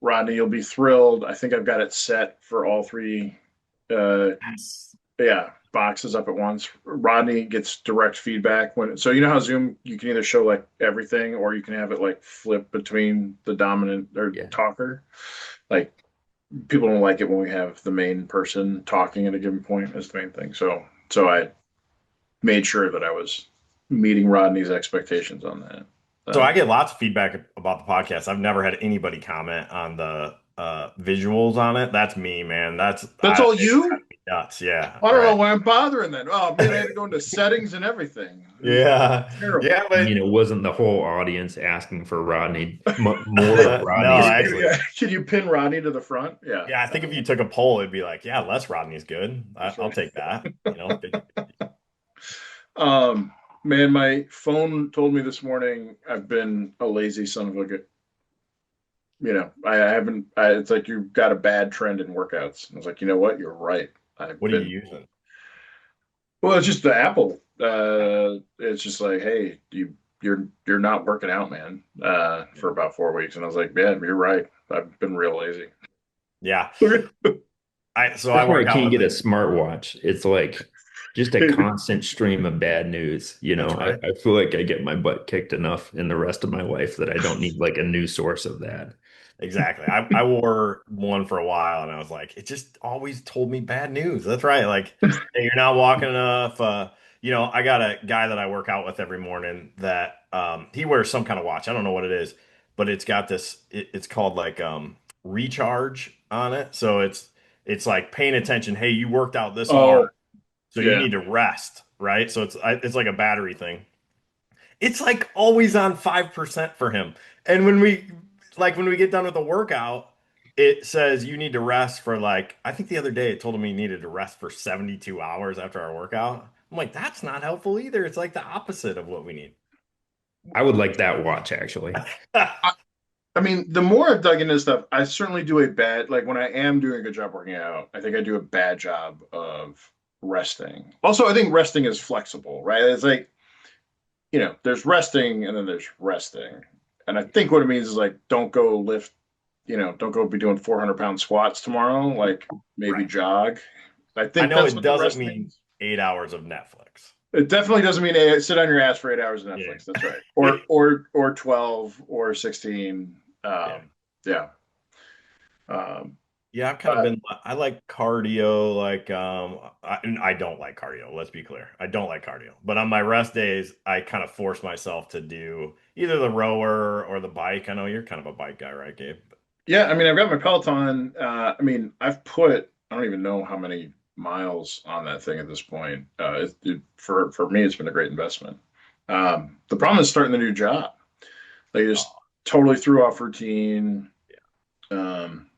Rodney, you'll be thrilled. I think I've got it set for all three. Uh, Yes. yeah, boxes up at once. Rodney gets direct feedback so you know how Zoom you can either show like everything or you can have it like flip between the dominant or Yeah. talker. Like people don't like it when we have the main person talking at a given point is the main thing. So I made sure that I was meeting Rodney's expectations on that. So I Um, get lots of feedback about the podcast. I've never had anybody comment on the visuals on it. That's me, man. that's all It you? drives me nuts. Yeah, I don't know right. why I'm bothering then. Oh man, I had to go into settings and everything. It was Yeah, terrible. yeah, I mean, but it wasn't the whole audience asking for Rodney, more of no, Rodney's actually, voice. Can you pin Rodney to the front? Yeah. yeah. I think if you took a poll, it'd be like, yeah, Les Rodney's good. That's I'll right. take that. You know, 50. Um, Man, my phone told me this morning I've been a lazy son of a, I haven't, it's like you've got a bad trend in workouts. I was like, you know what? You're right. I've What are you been, using? well, it's just the Apple. It's just like, hey, you're not working out, man, for about 4 weeks. And I was like, yeah, you're right. I've been real lazy. Yeah, I That's why I work out can't with get a it. smartwatch. It's like just a constant stream of bad news. That's right. I feel like I get my butt kicked enough in the rest of my life that I don't need like a new source of that. Exactly. I wore one for a while and I was like, it just always told me bad news. That's right. Like, hey, you're not walking enough. I got a guy that I work out with every morning that he wears some kind of watch. I don't know what it is, but it's got it's called like recharge on it. So it's like paying attention. Hey, you worked out this hard, Oh, so you yeah. need to rest, right? So it's like a battery thing. It's like always on 5% for him. And when we get done with the workout, it says you need to rest for like I think the other day it told him he needed to rest for 72 hours after our workout. I'm like, that's not helpful either. It's like the opposite of what we need. I would like that watch actually. I, I mean, the more I've dug into this stuff, I certainly do a bad, like when I am doing a good job working out, I think I do a bad job of resting. Also, I think resting is flexible, right? It's like, there's resting and then there's resting. And I think what it means is like, don't go be doing 400-pound squats tomorrow. Like maybe Right. jog. I I think know that's it what the doesn't rest mean means. 8 hours of Netflix. It definitely doesn't mean sit on your ass for 8 hours of Yeah. Netflix. That's right. Or 12 or 16. Yeah. Yeah. Um, Yeah, I've kind of uh, been. I like cardio. Like, and I don't like cardio. Let's be clear. I don't like cardio. But on my rest days, I kind of force myself to do either the rower or the bike. I know you're kind of a bike guy, right, Gabe? yeah, I mean, I've got my Peloton. I mean, I don't even know how many miles on that thing at this point. For me, it's been a great investment. The problem is starting the new job. They just Oh, totally threw off routine.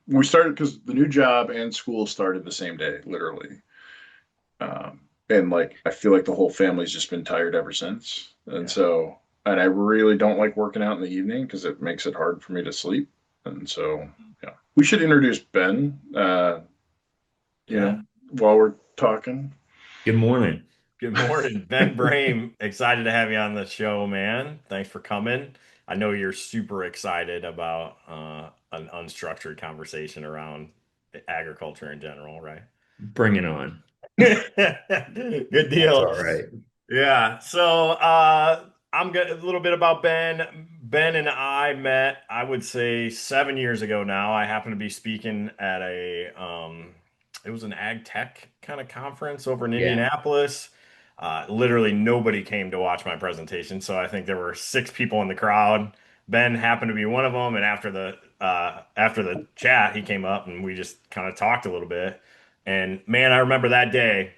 We started because the new job and school started the same day, literally. And like, I feel like the whole family's just been tired ever since. yeah. And I really don't like working out in the evening because it makes it hard for me to sleep. And so, yeah, we should introduce Ben, you Yeah. know, while we're talking. Good morning. Good morning, Ben Brame. Excited to have you on the show, man. Thanks for coming. I know you're super excited about an unstructured conversation around agriculture in general, right? Bring it on. Good That's deal. all right. Yeah. So I'm good. A little bit about Ben. Ben and I met, I would say, 7 years ago now. I happened to be speaking at it was an ag tech kind of conference over in Yeah. Indianapolis. Literally nobody came to watch my presentation, so I think there were 6 people in the crowd. Ben happened to be one of them, and after the chat, he came up and we just kind of talked a little bit. And man, I remember that day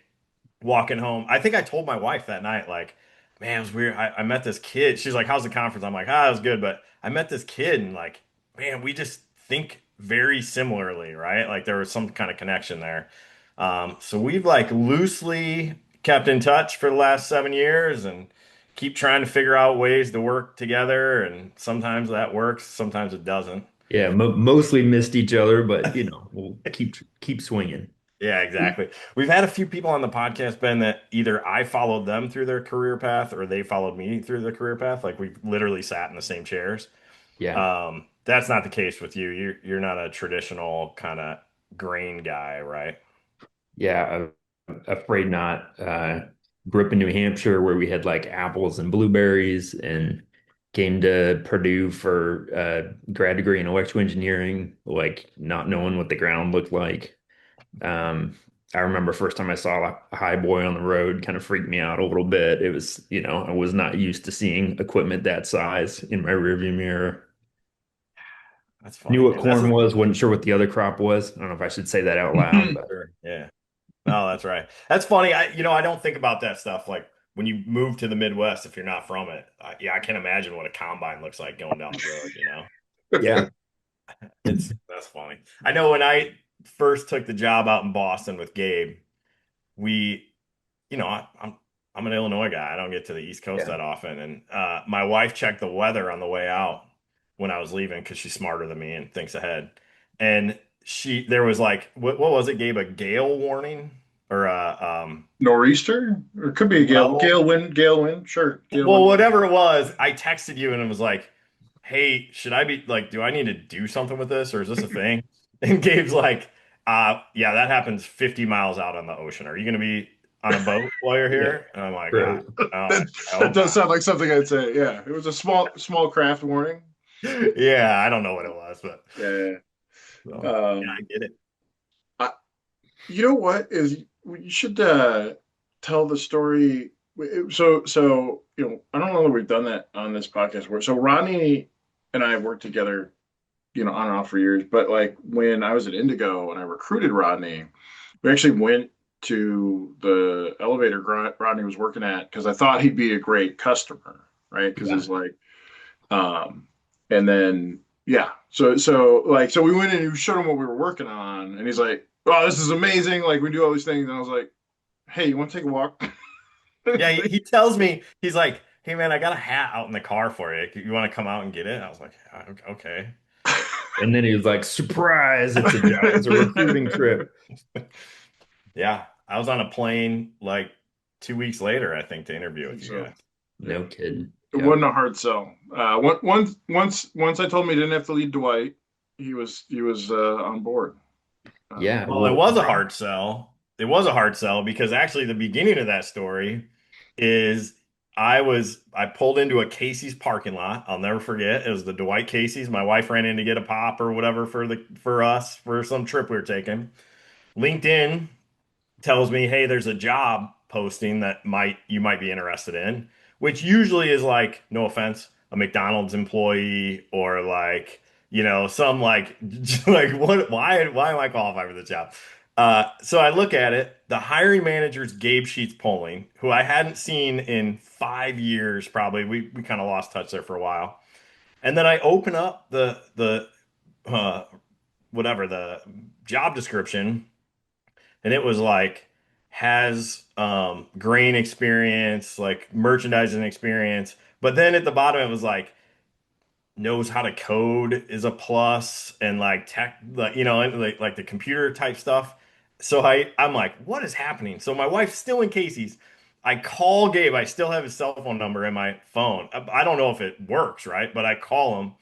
walking home. I think I told my wife that night, like, man, it was weird. I met this kid. She's like, how's the conference? I'm like, it was good. But I met this kid and like, man, we just think very similarly, right? Like there was some kind of connection there. So we've like loosely kept in touch for the last 7 years and keep trying to figure out ways to work together. And sometimes that works, sometimes it doesn't. Yeah, mo mostly missed each other, but we'll keep swinging. Yeah, exactly. We've had a few people on the podcast, Ben, that either I followed them through their career path or they followed me through their career path. Like we literally sat in the same chairs. Yeah. Um, that's not the case with you. You're not a traditional kind of grain guy, right? Yeah, afraid not. Grew up in New Hampshire where we had like apples and blueberries, and came to Purdue for grad degree in electrical engineering, like not knowing what the ground looked like. Um, I remember first time I saw a high boy on the road kind of freaked me out a little bit. It was, I was not used to seeing equipment that size in my rearview mirror. That's Knew funny, what man. That's corn was, wasn't sure what the other crop was. I don't know if I should say that out loud, but sure. Yeah. No, that's right. That's funny. I don't think about that stuff. Like when you move to the Midwest, if you're not from it, yeah, I can't imagine what a combine looks like going down the road, you know? yeah, That's funny. I know when I first took the job out in Boston with Gabe, we, I'm an Illinois guy. I don't get to the East Coast yeah. that often, and my wife checked the weather on the way out when I was leaving because she's smarter than me and thinks ahead. And there was like, what was it, Gabe? A gale warning or Nor'easter? Or it could be a well, gale wind. Sure, gale well, wind. whatever it was. I texted you and it was like, "Hey, should I be like, do I need to do something with this or is this a thing?" And Gabe's like, yeah, that happens 50 miles out on the ocean. Are you going to be on a boat while you're Yeah, here?" And I'm like, right. That I that hope does not." sound like something I'd say. Yeah, it was a small craft warning. Yeah, I don't know what it was, but Yeah. so, yeah, I Um, get it. I, you know what is you should tell the story. So I don't know that we've done that on this podcast. Where so Ronnie and I have worked together, on and off for years. But like when I was at Indigo and I recruited Rodney, we actually went to the elevator Rodney was working at because I thought he'd be a great customer, right? Because Yeah. it's like, um, and then yeah, so we went in and we showed him what we were working on, and he's like, "Oh, this is amazing! Like we do all these things," and I was like, "Hey, you want to take a walk?" Yeah, he tells me, he's like, "Hey man, I got a hat out in the car for you. You want to come out and get it?" I was like, Okay. And then he was like, surprise, it's a job, it's a recruiting trip. Yeah, I was on a plane like 2 weeks later, I think, to interview with you So guys. yeah, No kidding. it Yep. wasn't a hard sell. Once I told him he didn't have to lead Dwight, he was on board. Yeah. Well, Well, it was a hard sell because actually the beginning of that story is I pulled into a Casey's parking lot. I'll never forget. It was the Dwight Casey's. My wife ran in to get a pop or whatever for us for some trip we were taking. LinkedIn tells me, "Hey, there's a job posting that might you might be interested in," which usually is like, no offense, a McDonald's employee or like, some like like what why am I qualified for the job? So I look at it. The hiring manager's Gabe Sheets Polling, who I hadn't seen in 5 years, probably. We kind of lost touch there for a while. And then I open up the uh, whatever the job description, and it was like has grain experience, like merchandising experience. But then at the bottom it was like knows how to code is a plus and like tech, like and like the computer type stuff. So I'm like, what is happening? So my wife's still in Casey's. I call Gabe. I still have his cell phone number in my phone. I don't know if it works, right? But I call him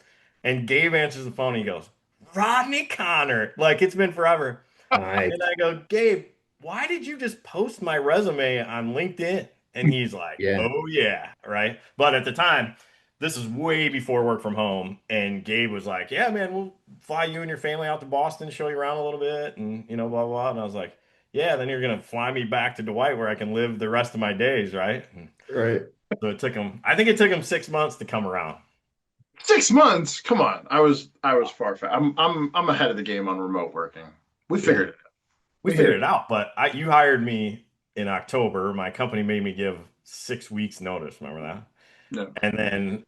and Gabe answers the phone and he goes, "Rodney Connor." Like it's been forever. nice. And I go, "Gabe, why did you just post my resume on LinkedIn?" And he's like, Yeah. "Oh yeah, right." But at the time, this is way before work from home, and Gabe was like, "Yeah, man, we'll fly you and your family out to Boston, show you around a little bit, and blah blah." And I was like, "Yeah, then you're gonna fly me back to Dwight where I can live the rest of my days, right?" And Right. so I think it took him 6 months to come around. 6 months. Come on, I was far. I'm ahead of the game on remote working. We Yeah. figured it out. We We hit figured it it. out, but you hired me in October. My company made me give 6 weeks notice. Remember that? No. And then,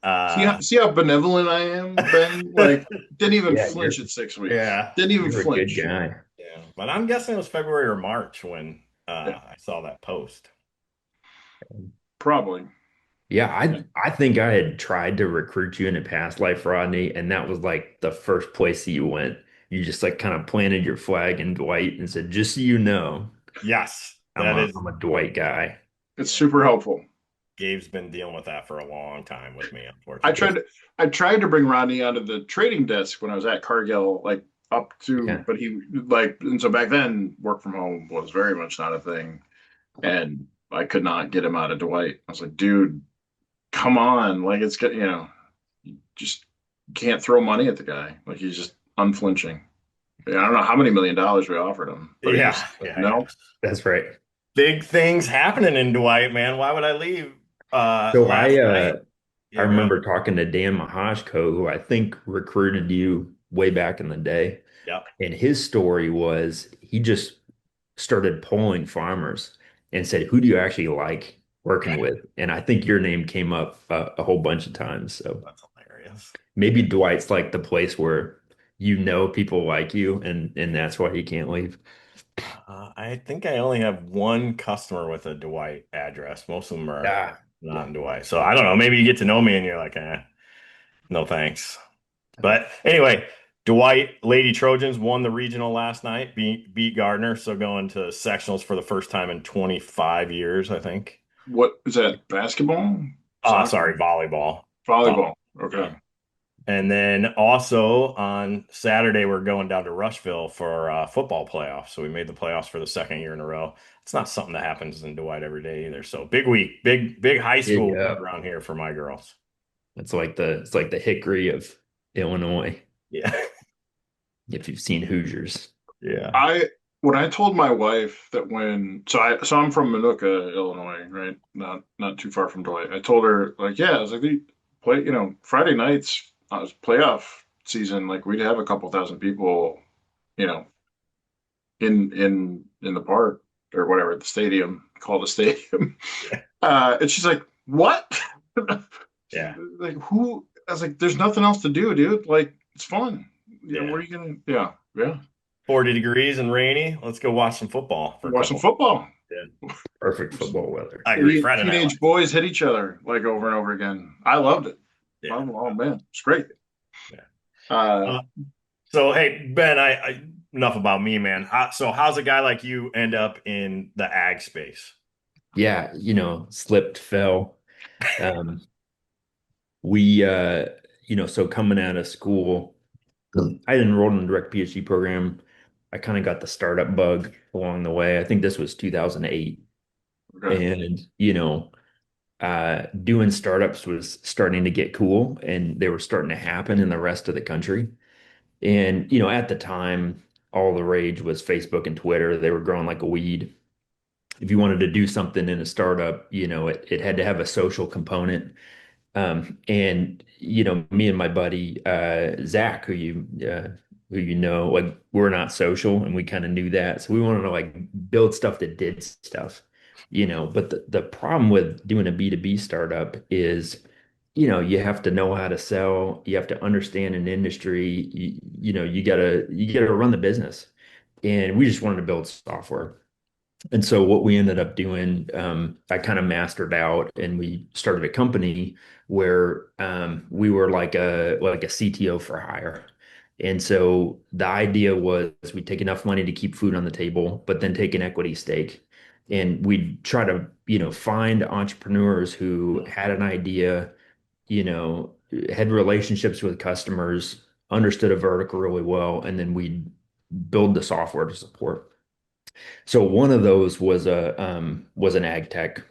See how benevolent I am, Ben? Like, didn't even Yeah, flinch at 6 weeks. yeah, Didn't even you're a good flinch. guy. yeah. But I'm guessing it was February or March when Yeah, I saw that post. probably. Yeah, Yeah. I think I had tried to recruit you in a past life, Rodney, and that was like the first place that you went. You just like kind of planted your flag in Dwight and said, just so you know, Yes, I'm that a is. I'm a Dwight guy. It's super helpful. Gabe's been dealing with that for a long time with me, I unfortunately. tried to, I tried to bring Rodney onto the trading desk when I was at Cargill, like up to, Yeah. but he like, and so back then work from home was very much not a thing. And I could not get him out of Dwight. I was like, dude, come on. Like it's good, you just can't throw money at the guy. Like he's just unflinching. Yeah, I don't know how many $1 million we offered him, but he Yeah, just like, yeah, yeah. no. That's right. Big things happening in Dwight, man. Why would I leave So last night? I Yeah, go ahead. remember talking to Dan Mahashko, who I think recruited you way back in the day. Yep. And his story was he just started polling farmers and said, "Who do you actually like working with?" And I think your name came up a whole bunch of times. So That's hilarious. maybe Dwight's like the place where you know people like you, and that's why he can't leave. I think I only have one customer with a Dwight address. Most of them are Yeah, not in Dwight. So I don't know. Maybe you get to know me and you're like, no thanks. But anyway, Dwight Lady Trojans won the regional last night, beat Gardner. So going to sectionals for the first time in 25 years, I think. What is that? Basketball? Soccer? Sorry, volleyball. Volleyball. Yeah. Okay. And then also on Saturday, we're going down to Rushville for football playoffs. So we made the playoffs for the second year in a row. It's not something that happens in Dwight every day either. So big week, big high school yeah. week around here for my girls. It's like the Hickory of Illinois, Yeah. if you've seen Hoosiers. Yeah. I when I told my wife that so I'm from Minooka, Illinois, right? Not too far from Dwight. I told her like, yeah, I was like, they play, Friday nights, was playoff season, like we'd have a couple thousand people, you know, in the park or whatever, the stadium, called the stadium. Yeah. And she's like, what? She's Yeah. like, who? I was like, there's nothing else to do, dude. Like, it's fun. Yeah, what Yeah. are you gonna? Yeah, yeah. 40 degrees and rainy. Let's go watch some football for a Watch some couple. football. Yeah. Perfect football weather. I agree. Friday night Teenage lights. boys hit each other like over and over again. I loved it. Yeah. Oh man, it's great. Yeah. Uh, Uh, so hey, Ben, enough about me, man. So how's a guy like you end up in the ag space? Yeah, slipped, fell. Um, we so coming out of school, I enrolled in a direct PhD program. I kind of got the startup bug along the way. I think this was 2008. okay. And, doing startups was starting to get cool and they were starting to happen in the rest of the country. And, at the time, all the rage was Facebook and Twitter. They were growing like a weed. If you wanted to do something in a startup, it had to have a social component. And me and my buddy Zach, who like we're not social, and we kind of knew that, so we wanted to like build stuff that did stuff, But the problem with doing a B2B startup is, you have to know how to sell, you have to understand an industry, you gotta run the business, and we just wanted to build software. And so what we ended up doing, I kind of mastered out, and we started a company where we were like a CTO for hire. And so the idea was we take enough money to keep food on the table, but then take an equity stake. And we'd try to, find entrepreneurs who had an idea, you know, had relationships with customers, understood a vertical really well, and then we'd build the software to support. So one of those was an ag tech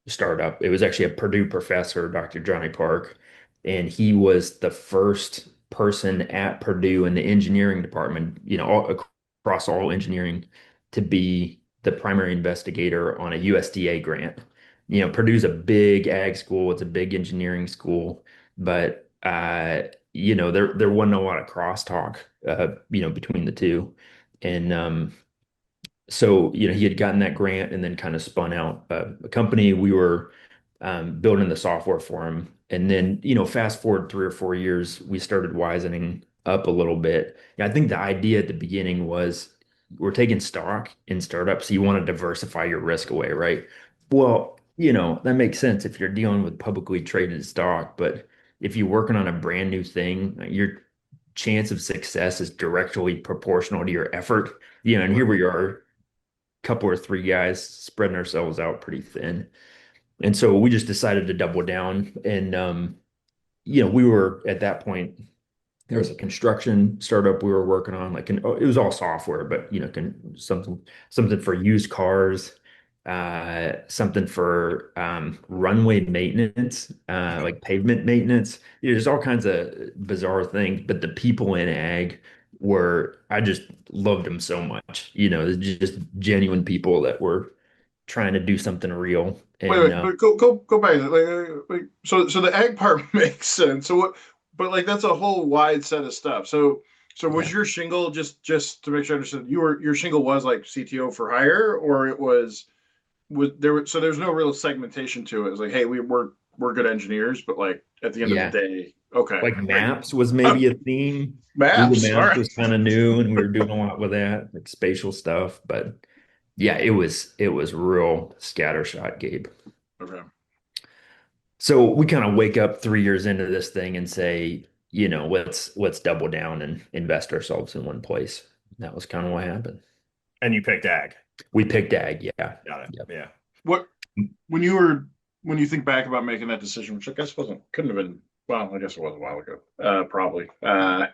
startup. It was actually a Purdue professor, Dr. Johnny Park, and he was the first person at Purdue in the engineering department, across all engineering, to be the primary investigator on a USDA grant. Purdue's a big ag school, it's a big engineering school, but there wasn't a lot of crosstalk between the two. And so he had gotten that grant and then kind of spun out a company. We were building the software for him, and then fast forward 3 or 4 years, we started wisening up a little bit. I think the idea at the beginning was we're taking stock in startups, so you want to diversify your risk away, right? Well, that makes sense if you're dealing with publicly traded stock, but if you're working on a brand new thing, your chance of success is directly proportional to your effort. And here we are, couple or three guys spreading ourselves out pretty thin. And so we just decided to double down. And, we were at that point, there was a construction startup we were working on, it was all software, but, something for used cars, something for runway maintenance, like pavement maintenance. There's all kinds of bizarre things, but the people in ag I just loved them so much. Just genuine people that were trying to do something real. Wait, And wait, go back. So the egg part makes sense. So what? But like that's a whole wide set of stuff. So was yeah, your shingle just to make sure I understood? Your shingle was like CTO for hire, or it was there? So there's no real segmentation to it. It's like, hey, we're good engineers, but like at the end of the yeah. day, okay, Like like maps was maybe a theme. Google maps. All Maps right, was kind of new and we were doing a lot with that, like spatial stuff. But yeah, it was real scattershot, Gabe. okay. So we kind of wake up 3 years into this thing and say, let's double down and invest ourselves in one place. That was kind of what happened. And you picked ag. We picked ag, yeah. Got it. Yep. Yeah. What when you were when you think back about making that decision, which I guess wasn't couldn't have been well, I guess it was a while ago. Probably. Yeah.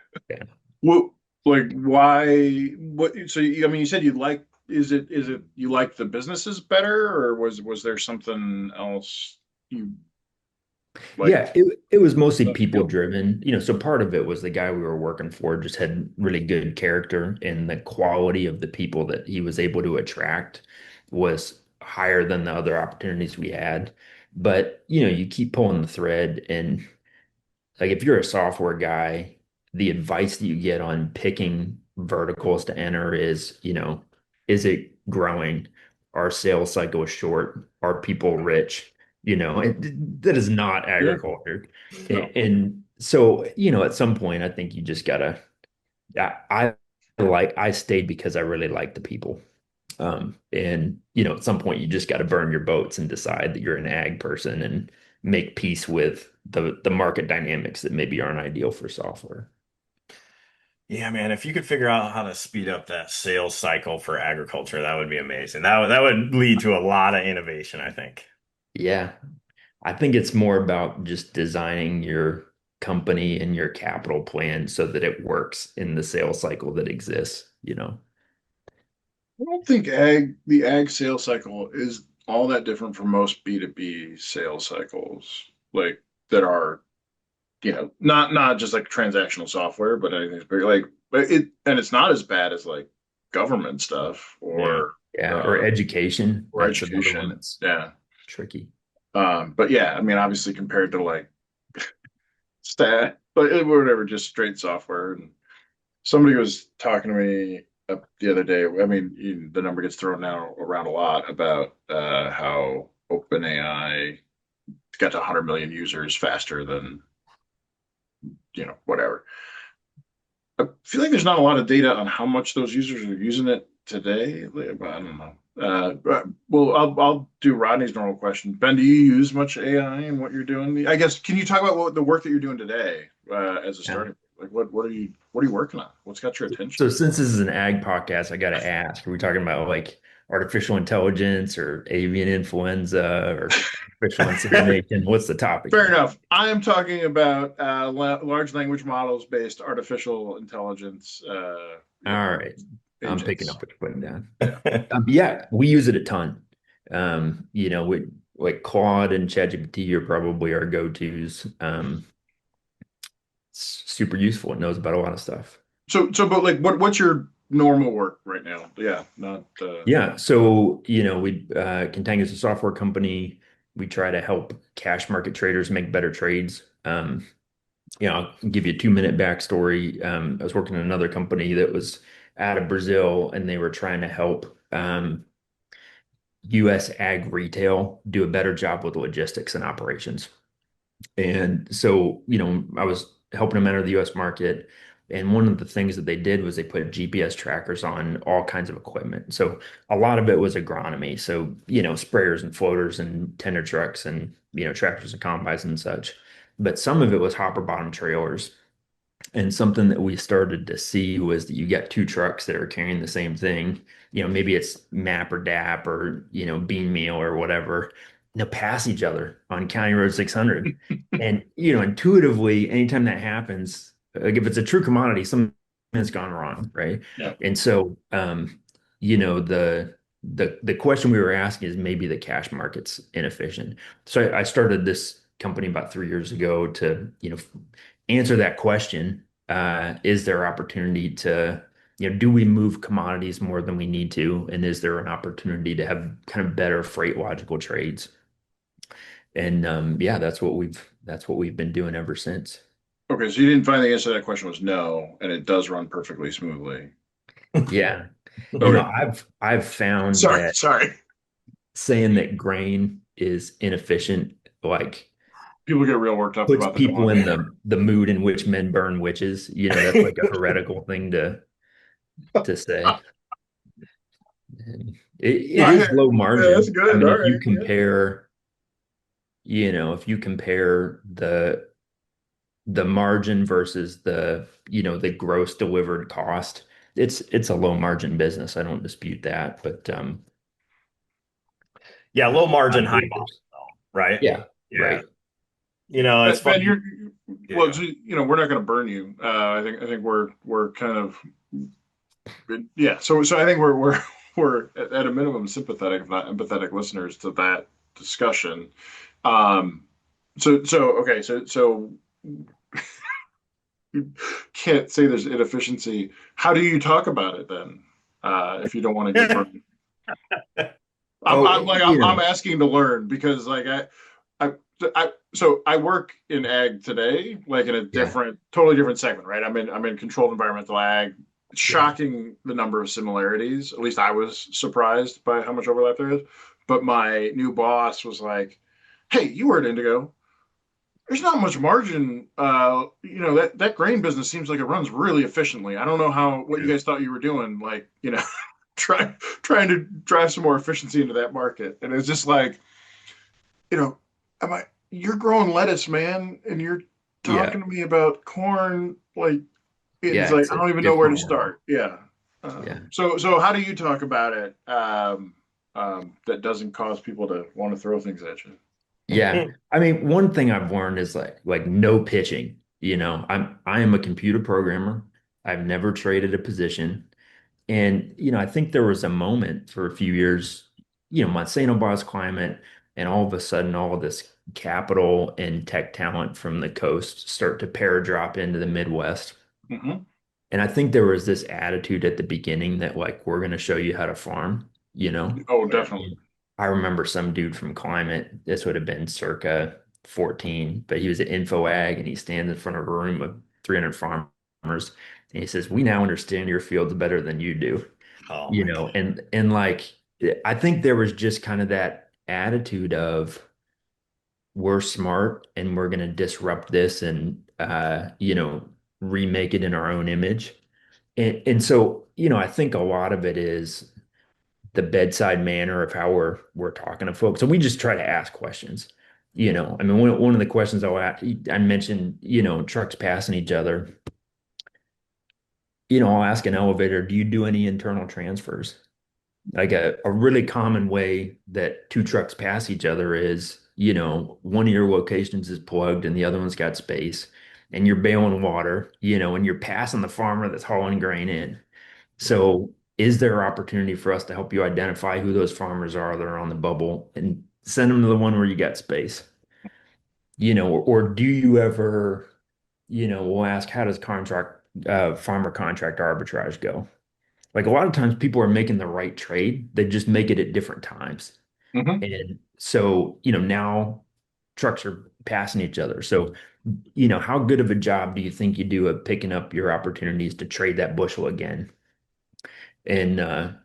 What like why what so I mean you said you like is it you like the businesses better or was there something else you like Yeah, it was mostly about the people deal? driven. So part of it was the guy we were working for just had really good character, and the quality of the people that he was able to attract was higher than the other opportunities we had. But, you keep pulling the thread, and like if you're a software guy, the advice that you get on picking verticals to enter is, is it growing? Our sales cycle is short. Are people rich? That is not Yeah, agriculture. no. And so, at some point, I think you just gotta, I stayed because I really like the people. And at some point you just got to burn your boats and decide that you're an ag person and make peace with the market dynamics that maybe aren't ideal for software. Yeah, man, if you could figure out how to speed up that sales cycle for agriculture, that would be amazing. That would lead to a lot of innovation, I think. Yeah, I think it's more about just designing your company and your capital plan so that it works in the sales cycle that exists. I don't think the ag sales cycle is all that different from most B2B sales cycles like that are not just like transactional software, but anything's bigger. Like, but it's not as bad as like government stuff Yeah. Yeah, or education. or That's another one education. that's Yeah. tricky. But yeah, I mean, obviously compared to like stat, but whatever, just straight software. And somebody was talking to me the other day. I mean, the number gets thrown now around a lot about how OpenAI got to 100 million users faster than whatever. I feel like there's not a lot of data on how much those users are using it today. But I don't know. Well, I'll do Rodney's normal question. Ben, do you use much AI in what you're doing? I guess can you talk about what the work that you're doing today as a Yeah. starting? Like, what are you working on? What's got your attention? So since this is an ag podcast, I got to ask, are we talking about like artificial intelligence or avian influenza or artificial insemination? What's the topic Fair here? enough. I am talking about large language models based artificial intelligence, All right. I'm picking agents. up what you're putting down. Yeah. Yeah, we use it a ton. We like Claude and ChatGPT are probably our go-tos. It's super useful. It knows about a lot of stuff. But like, what's your normal work right now? Yeah, not. Yeah, so we Contango's a software company. We try to help cash market traders make better trades. I'll give you a 2-minute backstory. I was working in another company that was out of Brazil, and they were trying to help U.S. ag retail do a better job with logistics and operations. And so, I was helping them enter the US market. And one of the things that they did was they put GPS trackers on all kinds of equipment. So a lot of it was agronomy. So, sprayers and floaters and tender trucks and, tractors and combines and such. But some of it was hopper bottom trailers. And something that we started to see was that you got two trucks that are carrying the same thing. Maybe it's MAP or DAP or, bean meal or whatever. pass each other on County Road 600. And, intuitively, anytime that happens, like if it's a true commodity, something has gone wrong, right? Yeah. And so, the question we were asking is maybe the cash market's inefficient. So I started this company about 3 years ago to, answer that question. Is there opportunity to, do we move commodities more than we need to? And is there an opportunity to have kind of better freight logical trades? And yeah, that's what we've been doing ever since. Okay, so you didn't find the answer to that question was no, and it does run perfectly smoothly. Yeah. Okay. I've found Sorry, that sorry. saying that grain is inefficient, like People get real worked up puts about the people in commodity. the mood in which men burn witches. That's like a heretical thing to say. And it I, is low that's margin. I good. mean, All if you right. Yeah. compare, the margin versus the gross delivered cost, it's a low margin business. I don't dispute that, but Yeah, low margin, not high great. volume, right? Yeah, Yeah. right. It's Ben, funny. you're well. Yeah. So, we're not going to burn you. I think we're kind of yeah. So I think we're at a minimum sympathetic, if not empathetic, listeners to that discussion. Um. So okay. So you can't say there's inefficiency. How do you talk about it then? If you don't want to get burned, Oh, I'm asking to learn because I, so I work in ag today, like in a yeah, totally different segment, right? I'm in controlled environmental ag. It's yeah, shocking the number of similarities. At least I was surprised by how much overlap there is. But my new boss was like, "Hey, you were at Indigo. There's not much margin. That grain business seems like it runs really efficiently. I don't know what you yeah, guys thought you were doing, like, trying to drive some more efficiency into that market." And it's just like, you know, am I? You're growing lettuce, man, and you're yeah, talking to me about corn. Like, it's yeah. like It's I a don't even know where to different world. start. Yeah. Yeah. So how do you talk about it that doesn't cause people to want to throw things at you? Yeah. I mean, one thing I've learned is like no pitching. I am a computer programmer. I've never traded a position. And I think there was a moment for a few years, Monsanto buys climate, and all of a sudden all of this capital and tech talent from the coast start to paradrop into the Midwest. Hmm. And I think there was this attitude at the beginning that like we're gonna show you how to farm, you know? Oh, And definitely. I remember some dude from Climate, this would have been circa 14, but he was at Info Ag and he stands in front of a room of 300 farmers and he says, "We now understand your fields better than you do." Oh my God. And like I think there was just kind of that attitude of we're smart and we're gonna disrupt this and remake it in our own image. And so, I think a lot of it is the bedside manner of how we're talking to folks. And we just try to ask questions. I mean, one of the questions I mentioned, trucks passing each other. I'll ask an elevator, do you do any internal transfers? Like a really common way that two trucks pass each other is, one of your locations is plugged and the other one's got space, and you're bailing water, and you're passing the farmer that's hauling grain in. So is there opportunity for us to help you identify who those farmers are that are on the bubble and send them to the one where you got space? Or do you ever, we'll ask, how does farmer contract arbitrage go? Like a lot of times people are making the right trade, they just make it at different times. Hmm. And so, now trucks are passing each other. So, how good of a job do you think you do of picking up your opportunities to trade that bushel again? And and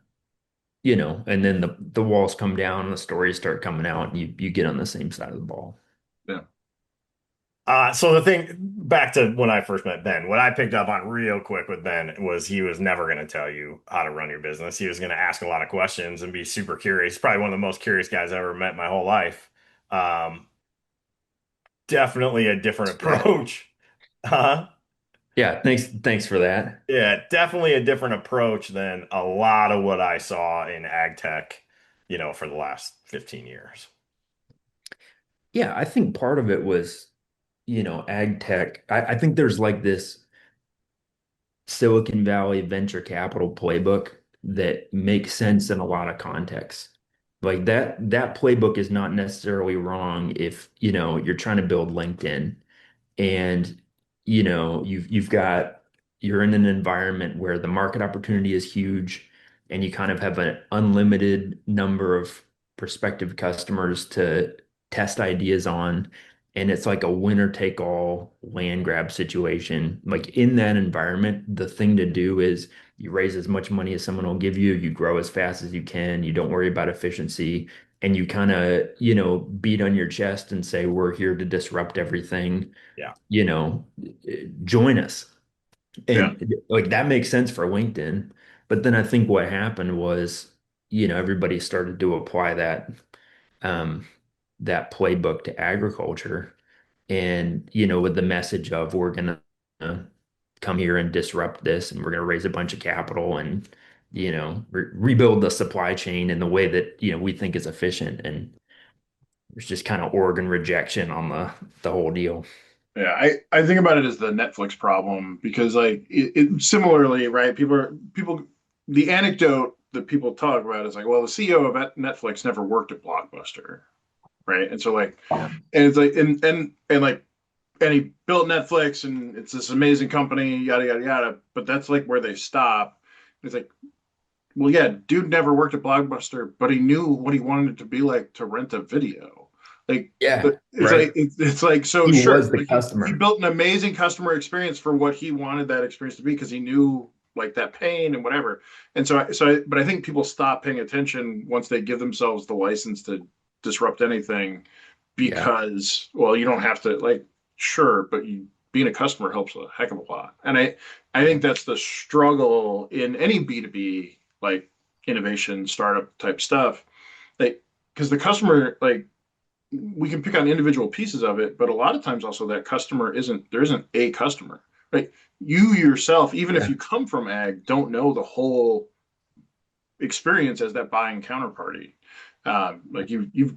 then the walls come down and the stories start coming out and you get on the same side of the ball. Yeah. So the thing back to when I first met Ben, what I picked up on real quick with Ben was he was never going to tell you how to run your business. He was going to ask a lot of questions and be super curious. Probably one of the most curious guys I ever met in my whole life. Um, Definitely a different Yeah. approach. Huh? Yeah, thanks for that. Yeah, definitely a different approach than a lot of what I saw in ag tech, for the last 15 years. Yeah, I think part of it was, ag tech. I think there's like this Silicon Valley venture capital playbook that makes sense in a lot of contexts. Like that playbook is not necessarily wrong if, you're trying to build LinkedIn and you're in an environment where the market opportunity is huge and you kind of have an unlimited number of prospective customers to test ideas on, and it's like a winner take all land grab situation. Like in that environment, the thing to do is you raise as much money as someone will give you, you grow as fast as you can, you don't worry about efficiency, and you kind of, beat on your chest and say, we're here to disrupt everything, Yeah. you know, join us. Yeah. And like that makes sense for LinkedIn. But then I think what happened was, everybody started to apply um, that playbook to agriculture. And, with the message of we're gonna come here and disrupt this, and we're gonna raise a bunch of capital and, rebuild the supply chain in the way that, we think is efficient. And there's just kind of organ rejection on the whole deal. Yeah, I think about it as the Netflix problem because like it similarly, right? People the anecdote that people talk about is like, well, the CEO of Netflix never worked at Blockbuster, right? And so like, Yeah. and it's like, and like, and he built Netflix, and it's this amazing company, yada yada yada. But that's like where they stop. It's like, well, yeah, dude never worked at Blockbuster, but he knew what he wanted it to be like to rent a video. Like, Yeah, it's right. like it's like so He sure, was the like he customer. built an amazing customer experience for what he wanted that experience to be because he knew like that pain and whatever. And but I think people stop paying attention once they give themselves the license to disrupt anything Yeah. because well, you don't have to like sure, but being a customer helps a heck of a lot. And I Yeah. think that's the struggle in any B2B like innovation startup type stuff. Like because the customer like we can pick on individual pieces of it, but a lot of times also that customer isn't there isn't a customer. Right? You yourself, even if Yeah. you come from ag, don't know the whole experience as that buying counterparty. Like you've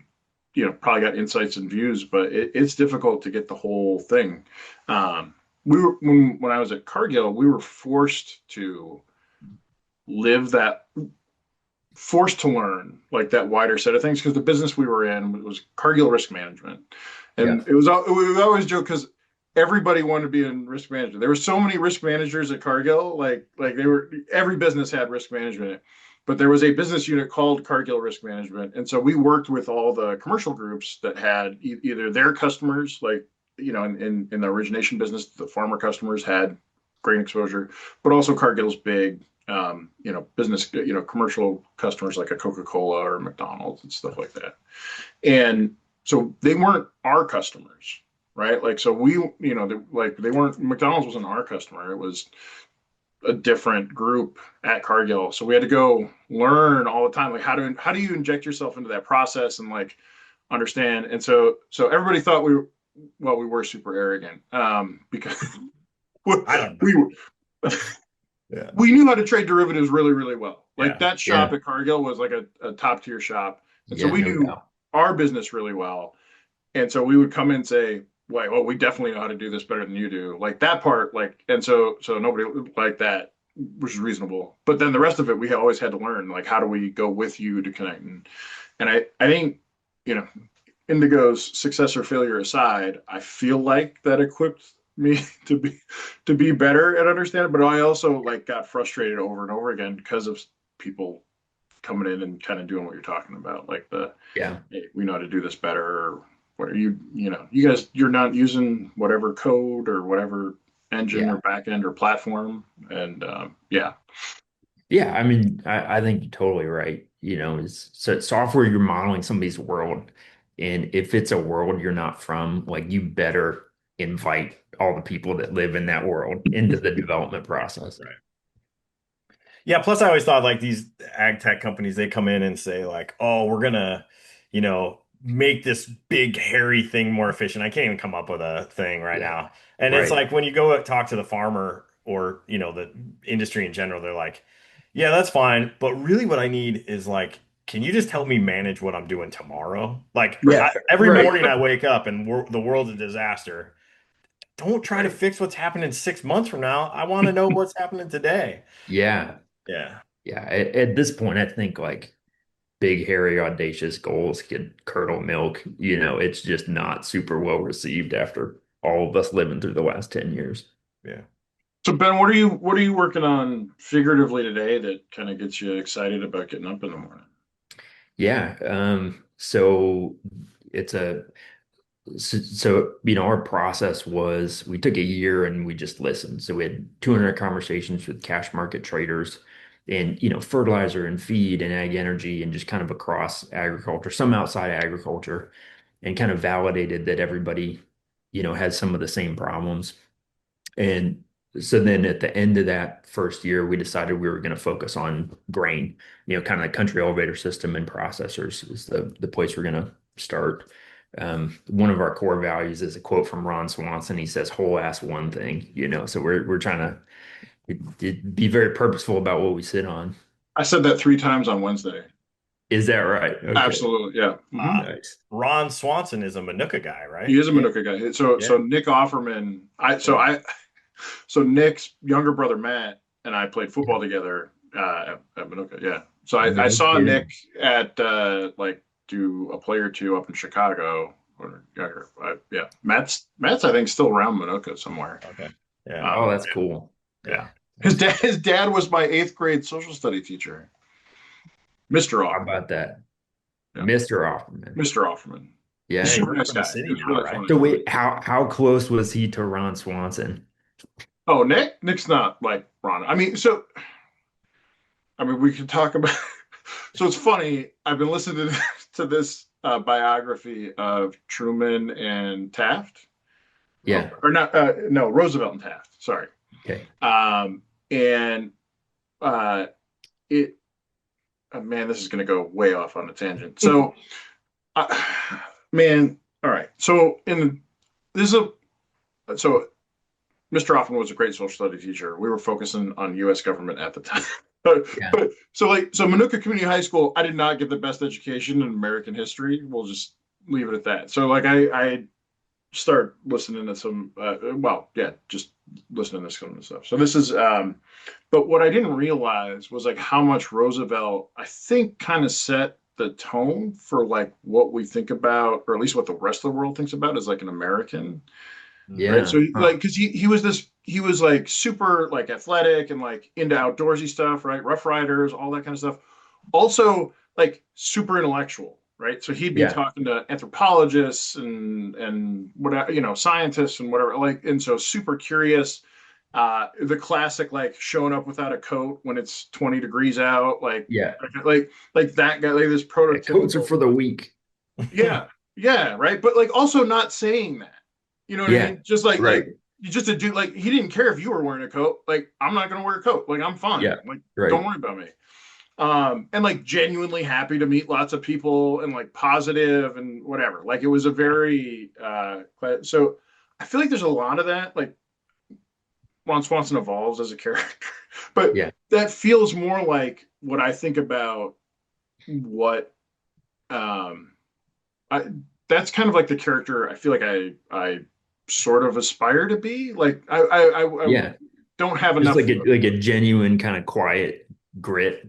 probably got insights and views, but it's difficult to get the whole thing. We were when I was at Cargill, we were live that forced to learn like that wider set of things because the business we were in was Cargill risk management, Yeah. and we always joke because everybody wanted to be in risk management. There were so many risk managers at Cargill, like they were every business had risk management, but there was a business unit called Cargill Risk Management, and so we worked with all the commercial groups that had either their customers, like in the origination business, the farmer customers had grain exposure, but also Cargill's big business, commercial customers like a Coca-Cola or McDonald's and stuff like that. And so they weren't our customers, right? Like, so like they weren't, McDonald's wasn't our customer. It was a different group at Cargill. So we had to go learn all the time, like how do you inject yourself into that process and like understand. And so everybody thought we were super arrogant because I don't know. we were Yeah. we knew how to trade derivatives really, really well. Like Yeah. that shop Yeah. at Cargill was like a top tier shop. And so Yeah. we No knew doubt. our business really well. And so we would come in and say, like, well, we definitely know how to do this better than you do. Like that part, like, and so nobody like that, which is reasonable. But then the rest of it, we always had to learn, like, how do we go with you to connect? And I think, you know, Indigo's success or failure aside, I feel like that equipped me to be better at understanding. But I also like got frustrated over and over again because of people coming in and kind of doing what you're talking about, like Yeah. hey, we know how to do this better. Or what are you guys you're not using whatever code or whatever engine or Yeah. backend or platform, and yeah, Yeah. I mean, I think you're totally right. It's so software, you're modeling somebody's world. And if it's a world you're not from, like you better invite all the people that live in that world into the development process. Right. Yeah, plus I always thought like these ag tech companies, they come in and say like, "Oh, we're gonna, make this big hairy thing more efficient." I can't even come up with a thing right Yeah. now. And it's Right. like when you go talk to the farmer or, the industry in general, they're like, "Yeah, that's fine, but really what I need is like can you just help me manage what I'm doing tomorrow? Like Yeah, every right. morning I wake up and the world's a disaster. Don't try to Right. fix what's happening 6 months from now. I want to know what's happening today. Yeah. Yeah. Yeah. At this point, I think like big, hairy, audacious goals could curdle milk. It's just not super well received after all of us living through the last 10 years. Yeah. So Ben, what are you working on figuratively today that kind of gets you excited about getting up in the morning? Yeah. So it's a our process was we took a year and we just listened. So we had 200 conversations with cash market traders and, fertilizer and feed and ag energy and just kind of across agriculture, some outside of agriculture, and kind of validated that everybody, has some of the same problems. And so then at the end of that first year, we decided we were going to focus on grain, kind of the country elevator system and processors is the place we're going to start. One of our core values is a quote from Ron Swanson. He says, whole ass one thing, so we're trying to be very purposeful about what we sit on. I said that 3 times on Wednesday. Is that right? Okay. Absolutely, yeah. Uh, Nice. Ron Swanson is a Manuka guy, He right? is a Yeah. Manuka guy. So Yeah. so Nick Offerman, Yeah. so Nick's younger brother Matt and I played football together at Manuka. Yeah. So I No saw Nick kidding. at like do a play or two up in Chicago. Yeah, Matt's I think still around Manuka somewhere. Okay. Yeah. Oh, Um, that's cool. yeah. Yeah. His dad was my eighth grade social study teacher, Mr. How Offerman. about that? Yeah, Mr. Offerman. Mr. Offerman. He's a Yeah. Yeah. He's super up nice in the guy. He city was now, really right? So funny. wait, how close was he to Ron Swanson? Oh, Nick's not like Ron. I mean, we could talk about. So it's funny. I've been listening to this biography of Truman and Taft, Yeah. or not? No, Roosevelt and Taft. Sorry. Okay. And uh, it. Man, this is going to go way off on a tangent. So, uh, man, all right. So this is a so Mr. Hoffman was a great social studies teacher. We were focusing on U.S. government at the time. But, Yeah. but Manuka Community High School, I did not get the best education in American history. We'll just leave it at that. So like I start listening to some just listening to some of the stuff. So this is but what I didn't realize was like how much Roosevelt I think kind of set the tone for like what we think about, or at least what the rest of the world thinks about as like an American, right? Yeah. So Huh. like because he was like super like athletic and like into outdoorsy stuff, right? Rough Riders, all that kind of stuff. Also like super intellectual, right? So he'd be Yeah. talking to anthropologists and whatever, scientists and whatever, like, and so super curious. The classic like showing up without a coat when it's 20 degrees out, Yeah. like that guy, like this Yeah. Coats are prototypical. for the weak. Yeah, yeah, right. But like also not saying that. You know what I Yeah. mean? Just like Right. you just a dude, like he didn't care if you were wearing a coat. Like, I'm not gonna wear a coat. Like, I'm fine. Yeah. Like, don't Right. worry about me. And like genuinely happy to meet lots of people and like positive and whatever. Like it was a Yeah. very so I feel like there's a lot of that. Like Ron Swanson evolves as a character, but Yeah. that feels more like what I think about what um I that's kind of like the character I feel like I sort of aspire to be. Like I Yeah. don't have Just enough. like a genuine kind of quiet grit.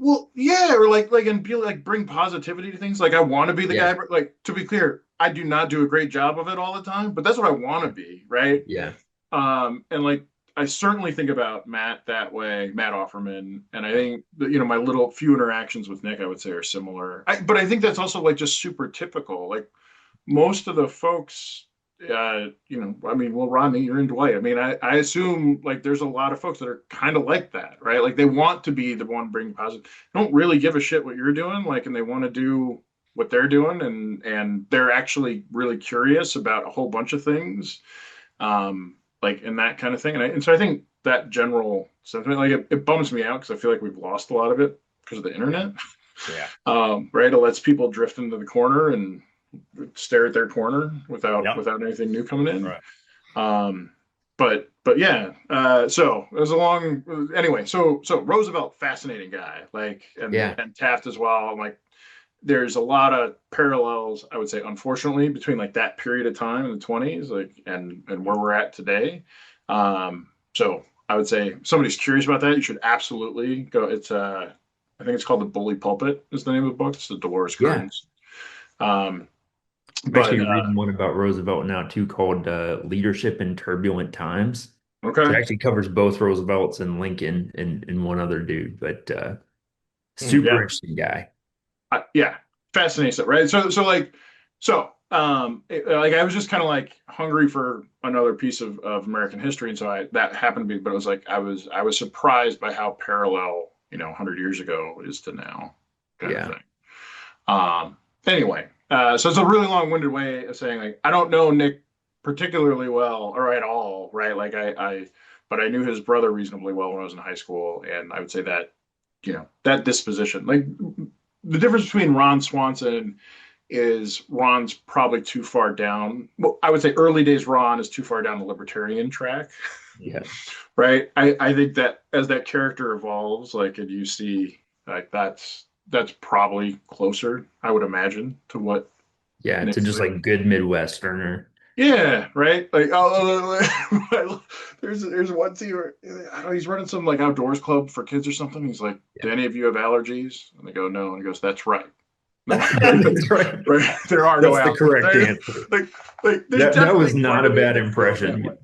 Well, yeah, or like and be like bring positivity to things. Like I want to be the guy, Yeah. but like to be clear, I do not do a great job of it all the time, but that's what I want to be, right? Yeah. And like I certainly think about Matt that way, Matt Offerman, and I think that, my little few interactions with Nick, I would say, are similar. But I think that's also like just super typical. Like most of the folks, I mean, well, Rodney, you're in Dwight. I mean, I assume like there's a lot of folks that are kind of like that, right? Like they want to be the one bringing positive, don't really give a shit what you're doing, like, and they want to do what they're doing, and they're actually really curious about a whole bunch of things, like and that kind of thing. And so I think that general sentiment, like it bums me out because I feel like we've lost a lot of it because of the internet, Yeah. right? It lets people drift into the corner and stare at their corner without Yep. without anything new coming in. Right. Um, but yeah. So it was a long anyway. So Roosevelt, fascinating guy, like Yeah. and Taft as well. Like there's a lot of parallels, I would say, unfortunately, between like that period of time in the 20s, like and where we're at today. So I would say if somebody's curious about that, you should absolutely go. It's I think it's called The Bully Pulpit is the name of the book. It's the Dolores Yeah. Kearns. Um, I'm but actually reading one about Roosevelt now too called Leadership in Turbulent Times. So it okay, actually covers both Roosevelts and Lincoln and one other dude, but super yeah, interesting guy. yeah, fascinating stuff, right? Like I was just kind of like hungry for another piece of American history, and so I that happened to be, but it was like I was surprised by how parallel 100 years ago is to now, kind of Yeah. thing. Um, anyway, so it's a really long-winded way of saying like I don't know Nick particularly well or at all, right? Like but I knew his brother reasonably well when I was in high school, and I would say that that disposition, like the difference between Ron Swanson is Ron's probably too far down. Well, I would say early days Ron is too far down the libertarian track, Yeah. right? I think that as that character evolves, like and you see like that's probably closer, I would imagine, to what Yeah. To Nick's just doing. like good Midwesterner. Yeah, right. Like there's one scene where I don't know, he's running some like outdoors club for kids or something. He's like, Yeah. "Do any of you have allergies?" And they go, "No." And he goes, "That's right. No, That's right. right. There are no That's the allergies." correct Right? answer. Like, there's That was definitely not part a of it bad that feels that impression, way.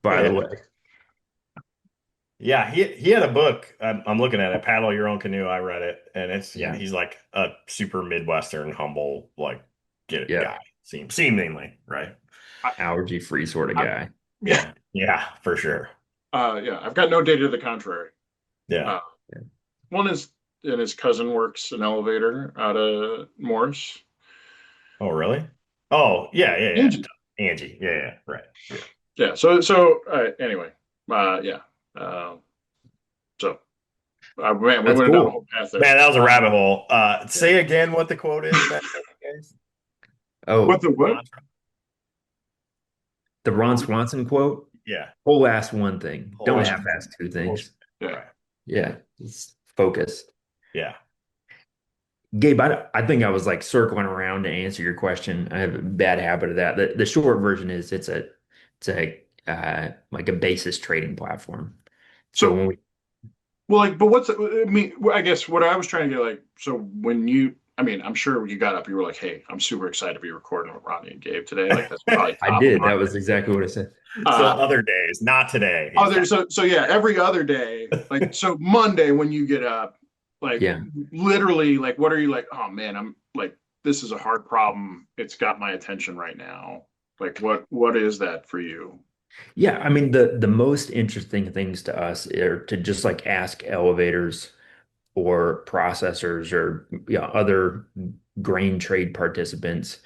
by the Yeah. way. Yeah, he had a book. I'm looking at it, Paddle Your Own Canoe. I read it, and Yeah. he's like a super Midwestern, humble, like get it Yeah. guy. Seemingly, right? I, Allergy free sort of I, guy. yeah. Yeah, for sure. Yeah. I've got no data to the contrary. Yeah. Uh, one is, and his cousin works an elevator out of Morris. Oh, really? Oh, yeah. Angie. Angie. Yeah. Right. Yeah. Yeah. Anyway, yeah. Uh, so man, we That's went down a cool. whole path there. Man, that was a rabbit hole. Yeah. Say again what the quote is, back there, guys. What Oh, the what? Mantra. the Ron Swanson quote. Yeah. Whole ass one thing. Whole Don't Whole ass. half-ass two Whole, things. Yeah. right. Yeah. It's focused. Yeah. Gabe, I think I was like circling around to answer your question. I have a bad habit of that. The short version is it's a like a basis trading platform. So So when we well, like, but I mean, I guess what I was trying to get like, so when I mean, I'm sure when you got up, you were like, "Hey, I'm super excited to be recording with Ronnie and Gabe today." Like that's probably I top of did, that mind. was exactly what I said. So Uh, other days, not today. He's other got. so yeah, every other day, like so Monday when you get up, like Yeah. literally, like what are you like? Oh man, I'm like this is a hard problem. It's got my attention right now. Like what is that for you? Yeah, I mean the most interesting things to us are to just like ask elevators or processors or other grain trade participants,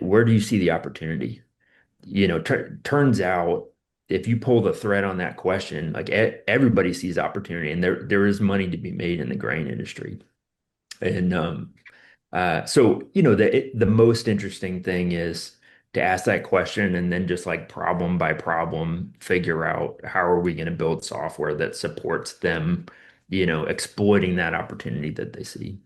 where do you see the opportunity? Turns out if you pull the thread on that question, like everybody sees opportunity, and there is money to be made in the grain industry. And so the most interesting thing is to ask that question and then just like problem by problem figure out how are we going to build software that supports them, exploiting that opportunity that they see.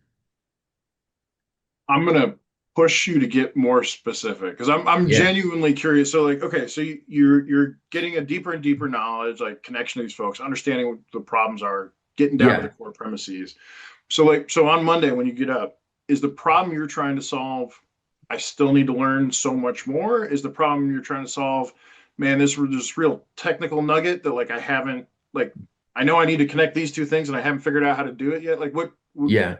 I'm gonna push you to get more specific because I'm Yeah, genuinely curious. So like, okay, so you're getting a deeper and deeper knowledge, like connection to these folks, understanding what the problems are, getting down to the yeah, core premises. So on Monday when you get up, is the problem you're trying to solve? I still need to learn so much more. Is the problem you're trying to solve? Man, this real technical nugget that like I haven't like I know I need to connect these two things and I haven't figured out how to do it yet. Like what yeah.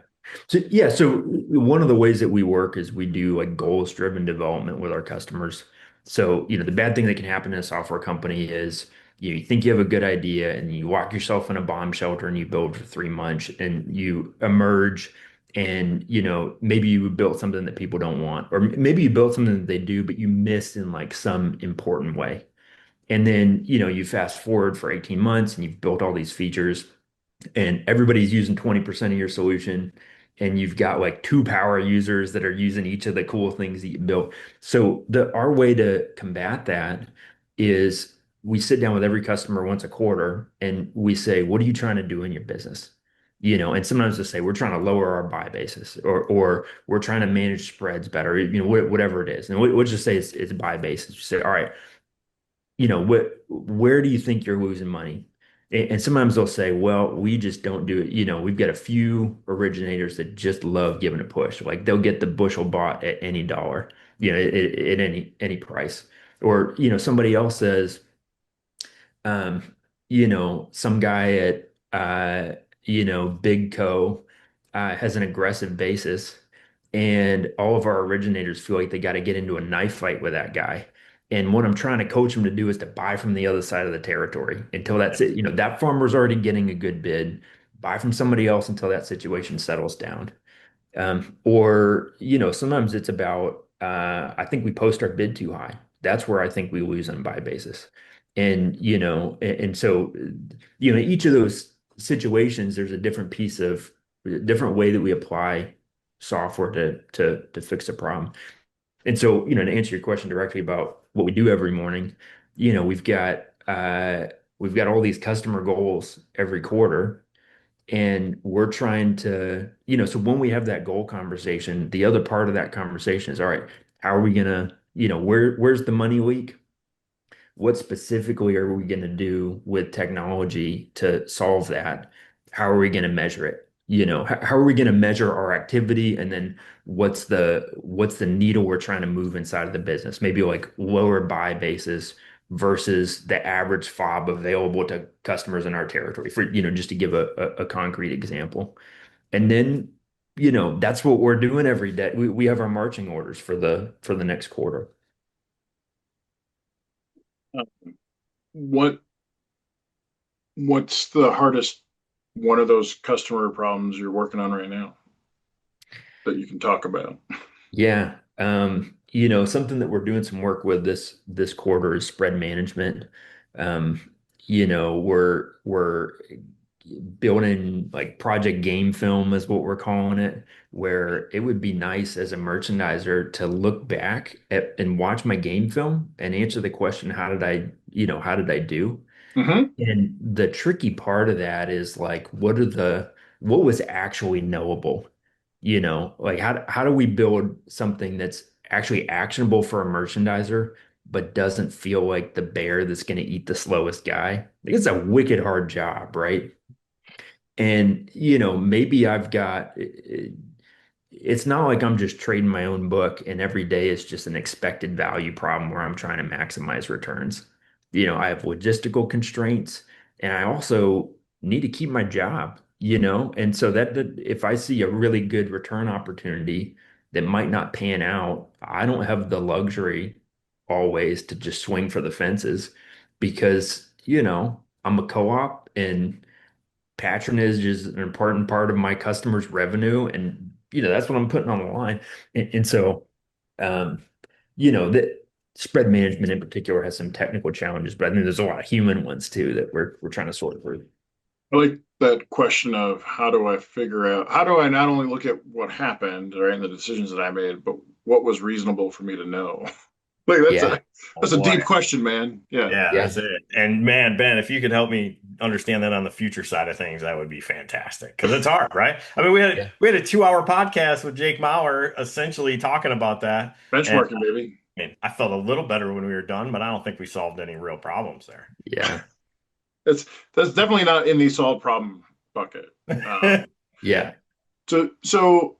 So one of the ways that we work is we do like goals driven development with our customers. So, the bad thing that can happen in a software company is you think you have a good idea and you lock yourself in a bomb shelter and you build for 3 months and you emerge and, maybe you built something that people don't want, or maybe you built something that they do, but you missed in like some important way. And then, you fast forward for 18 months and you've built all these features and everybody's using 20% of your solution and you've got like two power users that are using each of the cool things that you built. So our way to combat that is we sit down with every customer once a quarter and we say, what are you trying to do in your business? And sometimes they'll say, we're trying to lower our buy basis or we're trying to manage spreads better, whatever it is. And we'll just say it's buy basis. You say, all right, where do you think you're losing money? And sometimes they'll say, well, we just don't do it. We've got a few originators that just love giving a push. Like they'll get the bushel bought at any dollar, at any price. Or, somebody else says, um, some guy at Big Co has an aggressive basis, and all of our originators feel like they got to get into a knife fight with that guy. And what I'm trying to coach them to do is to buy from the other side of the territory until that's it. That farmer's already getting a good bid. Buy from somebody else until that situation settles down. Or, sometimes it's about, I think we post our bid too high. That's where I think we lose on buy basis. And so, each of those situations, there's a different way that we apply software to fix a problem. And so, to answer your question directly about what we do every morning, you know, we've got uh we've got all these customer goals every quarter, and we're trying to, so when we have that goal conversation, the other part of that conversation is, all right, how are we gonna, where's the money leak? What specifically are we going to do with technology to solve that? How are we going to measure it? How are we going to measure our activity? And then what's the needle we're trying to move inside of the business? Maybe like lower buy basis versus the average fob available to customers in our territory for, just to give a concrete example. And then, that's what we're doing every day. We have our marching orders for the next quarter. What what's the hardest one of those customer problems you're working on right now that you can talk about? Yeah. Something that we're doing some work with this quarter is spread management. Um, we're building like project game film is what we're calling it, where it would be nice as a merchandiser to look back at and watch my game film and answer the question, how did I do? Hmm. And the tricky part of that is like, what was actually knowable? Like how do we build something that's actually actionable for a merchandiser, but doesn't feel like the bear that's going to eat the slowest guy? Like, it's a wicked hard job, right? And, maybe it's not like I'm just trading my own book and every day is just an expected value problem where I'm trying to maximize returns. I have logistical constraints and I also need to keep my job, and so that if I see a really good return opportunity that might not pan out, I don't have the luxury always to just swing for the fences because, I'm a co-op and patronage is an important part of my customers' revenue, and that's what I'm putting on the line. And so, um, that spread management in particular has some technical challenges, but I think there's a lot of human ones too that we're trying to sort through. I like that question of how do I not only look at what happened, right, and the decisions that I made, but what was reasonable for me to know? Like Yeah, Oh that's a boy. deep question, man. Yeah. Yeah, yeah, that's it. And man, Ben, if you could help me understand that on the future side of things, that would be fantastic. Because it's hard, right? I mean, we had yeah, we had a 2 hour podcast with Jake Maurer essentially talking about that. And Benchmarking, baby. I mean, I felt a little better when we were done, but I don't think we solved any real problems there. yeah, That's that's definitely not in the solved problem bucket. yeah. So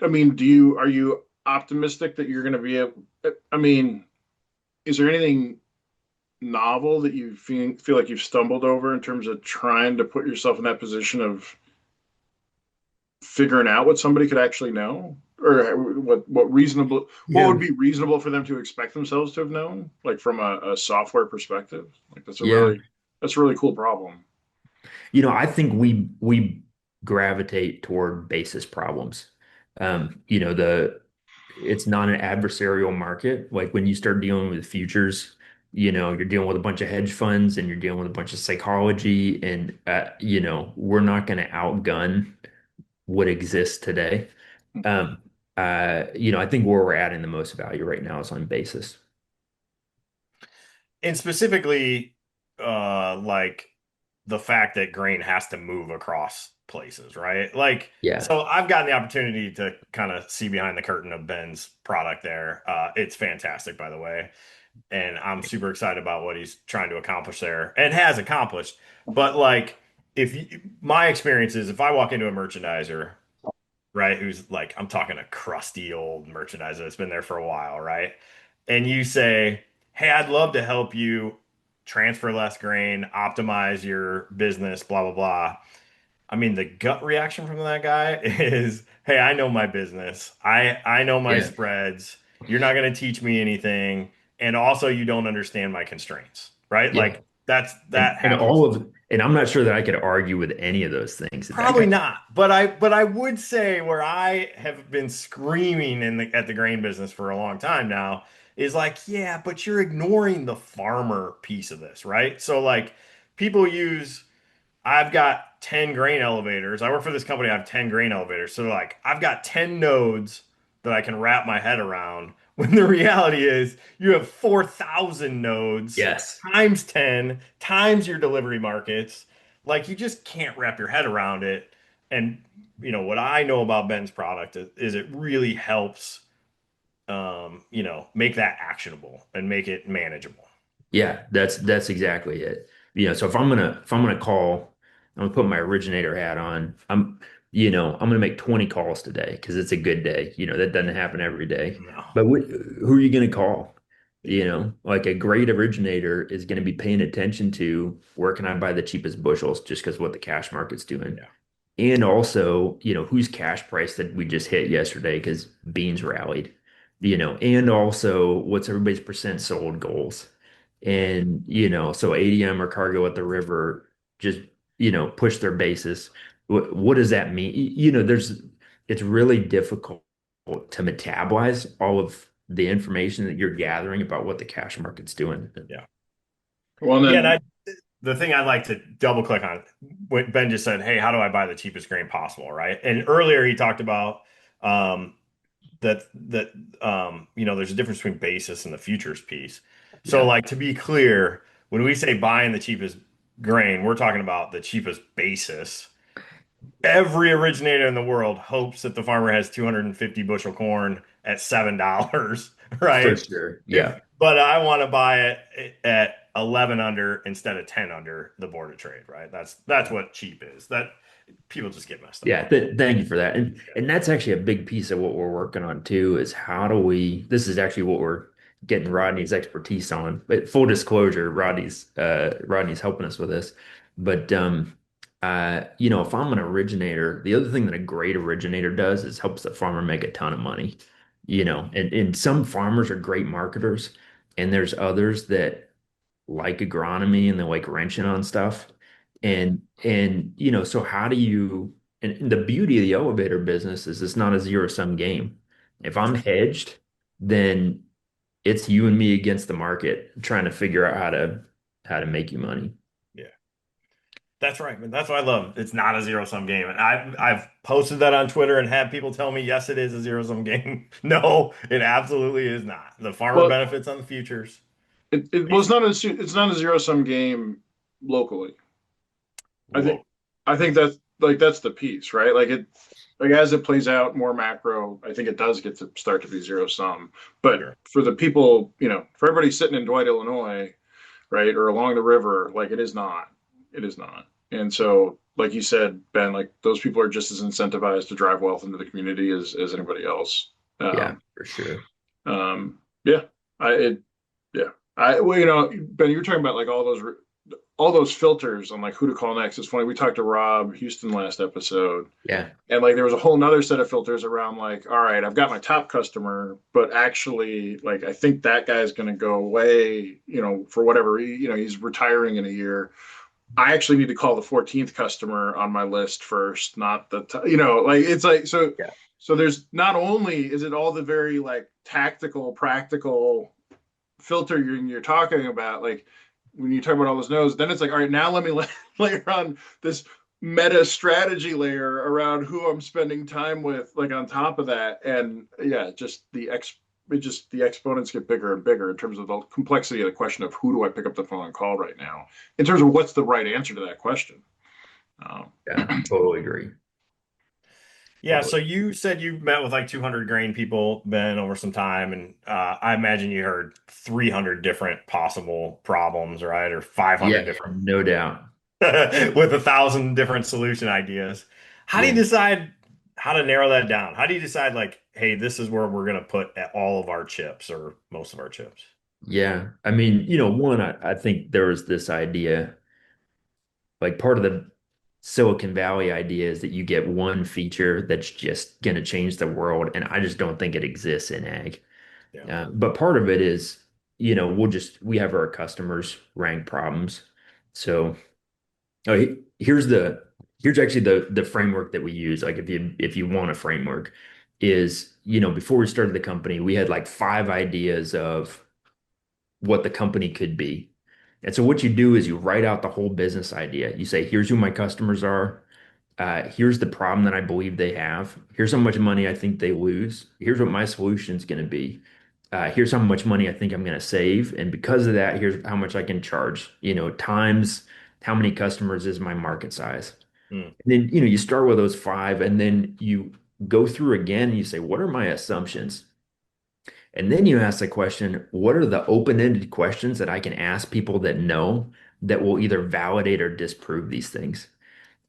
I mean, are you optimistic that you're going to be able? I mean, is there anything novel that you feel like you've stumbled over in terms of trying to put yourself in that position of figuring out what somebody could actually know, or what would Yeah, be reasonable for them to expect themselves to have known, like from a software perspective? Like yeah. that's a really cool problem. I think we gravitate toward basis problems. It's not an adversarial market. Like when you start dealing with futures, you're dealing with a bunch of hedge funds and you're dealing with a bunch of psychology, and we're not going to outgun what exists today. Um, I think where we're adding the most value right now is on basis. And specifically, like the fact that grain has to move across places, right? Like, Yeah. so I've gotten the opportunity to kind of see behind the curtain of Ben's product there. It's fantastic, by the way, and I'm super excited about what he's trying to accomplish there and has accomplished. But like, if you, my experience is if I walk into a merchandiser, right, who's like, I'm talking a crusty old merchandiser that's been there for a while, right? And you say, hey, I'd love to help you transfer less grain, optimize your business, blah, blah, blah. I mean, the gut reaction from that guy is, "Hey, I know my business. I know my Yeah. spreads. You're not going to teach me anything, and also you don't understand my constraints." Right? Yeah. Like that And happens. I'm not sure that I could argue with any of those things that that Probably guy. not, but I would say where I have been screaming at the grain business for a long time now is like, yeah, but you're ignoring the farmer piece of this, right? So like people use I've got 10 grain elevators. I work for this company. I have 10 grain elevators. So like I've got 10 nodes that I can wrap my head around. When the reality is you have 4,000 nodes Yes. times 10 times your delivery markets. Like you just can't wrap your head around it. And what I know about Ben's product is it really helps make that actionable and make it manageable. Yeah, that's exactly it. So if I'm gonna call, I'm gonna put my originator hat on. I'm gonna make 20 calls today because it's a good day. That doesn't happen every day. No. But who are you gonna call? Yeah. Like a great originator is gonna be paying attention to where can I buy the cheapest bushels just because what the cash market's doing. Yeah. And also, whose cash price that we just hit yesterday because beans rallied, and also what's everybody's percent sold goals. And, so ADM or cargo at the river just, push their basis. What does that mean? It's really difficult to metabolize all of the information that you're gathering about what the cash market's doing. Yeah. Well, and Yeah, and then the thing I'd like to double click on when Ben just said, "Hey, how do I buy the cheapest grain possible?" Right? And earlier he talked about um, that there's a difference between basis and the futures piece. So, Yeah, like to be clear, when we say buying the cheapest grain, we're talking about the cheapest basis. Every originator in the world hopes that the farmer has 250 bushel corn at $7, for right? sure. If Yeah. but I want to buy it at 11 under instead of 10 under the board of trade, right? That's what cheap is. That people just get messed up Yeah, on. thank you for that. And Yeah. and that's actually a big piece of what we're working on too, is how do we, this is actually what we're getting Rodney's expertise on. But full disclosure, Rodney's helping us with this. But if I'm an originator, the other thing that a great originator does is helps the farmer make a ton of money. And some farmers are great marketers, and there's others that like agronomy and they like wrenching on stuff. So how do you, and the beauty of the elevator business is it's not a zero sum game. If That's I'm right. hedged, then it's you and me against the market trying to figure out how to make you money. Yeah. That's right, man. That's what I love. It's not a zero sum game. And I've posted that on Twitter and had people tell me, yes, it is a zero sum game. No, it absolutely is not. The farmer well, benefits on the futures. it was Basic not it's not a zero sum game locally. I think low. I think that's the piece, right? Like as it plays out more macro, I think it does get to start to be zero sum. But Sure. for the people, for everybody sitting in Dwight, Illinois, right, or along the river, like it is not. It is not. And so, like you said, Ben, like those people are just as incentivized to drive wealth into the community as anybody else. Yeah, Um, for sure. yeah, I it yeah. Well, Ben, you were talking about like all those filters on like who to call next. It's funny. We talked to Rob Houston last episode, Yeah, and like there was a whole nother set of filters around like, all right, I've got my top customer, but actually, like I think that guy's going to go away, for whatever, he's retiring in a year. I actually need to call the 14th customer on my list first, not like it's like so. yeah, So there's not only is it all the very like tactical, practical filter you're talking about, like when you talk about all those nodes, then it's like, all right, now let me layer on this meta strategy layer around who I'm spending time with, like on top of that, and yeah, just it just the exponents get bigger and bigger in terms of the complexity of the question of who do I pick up the phone and call right now, in terms of what's the right answer to that question. Um, Yeah, totally agree. Yeah, Totally. so you said you met with like 200 grain people, Ben, over some time, and I imagine you heard 300 different possible problems, right? Or 500 Yeah, different no doubt. with 1,000 different solution ideas. How do you Yeah. decide how to narrow that down? How do you decide like, hey, this is where we're going to put all of our chips or most of our chips? Yeah. I mean, one, I think there was this idea, like part of the Silicon Valley idea is that you get one feature that's just going to change the world. And I just don't think it exists in ag. Yeah. But part of it is, we have our customers rank problems. So here's actually the framework that we use. Like if you want a framework is, before we started the company, we had like five ideas of what the company could be. And so what you do is you write out the whole business idea. You say, here's who my customers are. Here's the problem that I believe they have. Here's how much money I think they lose. Here's what my solution is going to be. Here's how much money I think I'm going to save. And because of that, here's how much I can charge, times how many customers is my market size. Hmm. And then, you start with those five and then you go through again and you say, what are my assumptions? And then you ask the question, what are the open-ended questions that I can ask people that know that will either validate or disprove these things?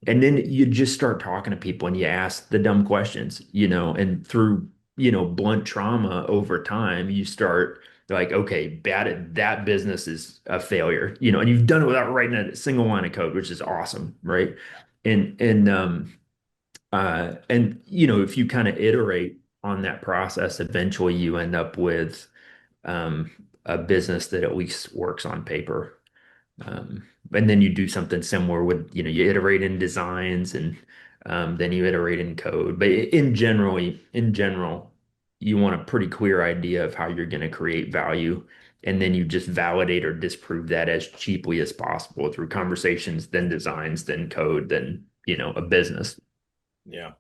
And then you just start talking to people and you ask the dumb questions, and through, blunt trauma over time, you start like, okay, that business is a failure, and you've done it without writing a single line of code, which is awesome, right? And if you kind of iterate on that process, eventually you end up with um, a business that at least works on paper. And then you do something similar with, you iterate in designs and then you iterate in code. But in general, you want a pretty clear idea of how you're going to create value. And then you just validate or disprove that as cheaply as possible through conversations, then designs, then code, then, a business. Yeah.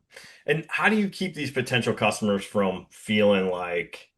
And how do you keep these potential customers from feeling like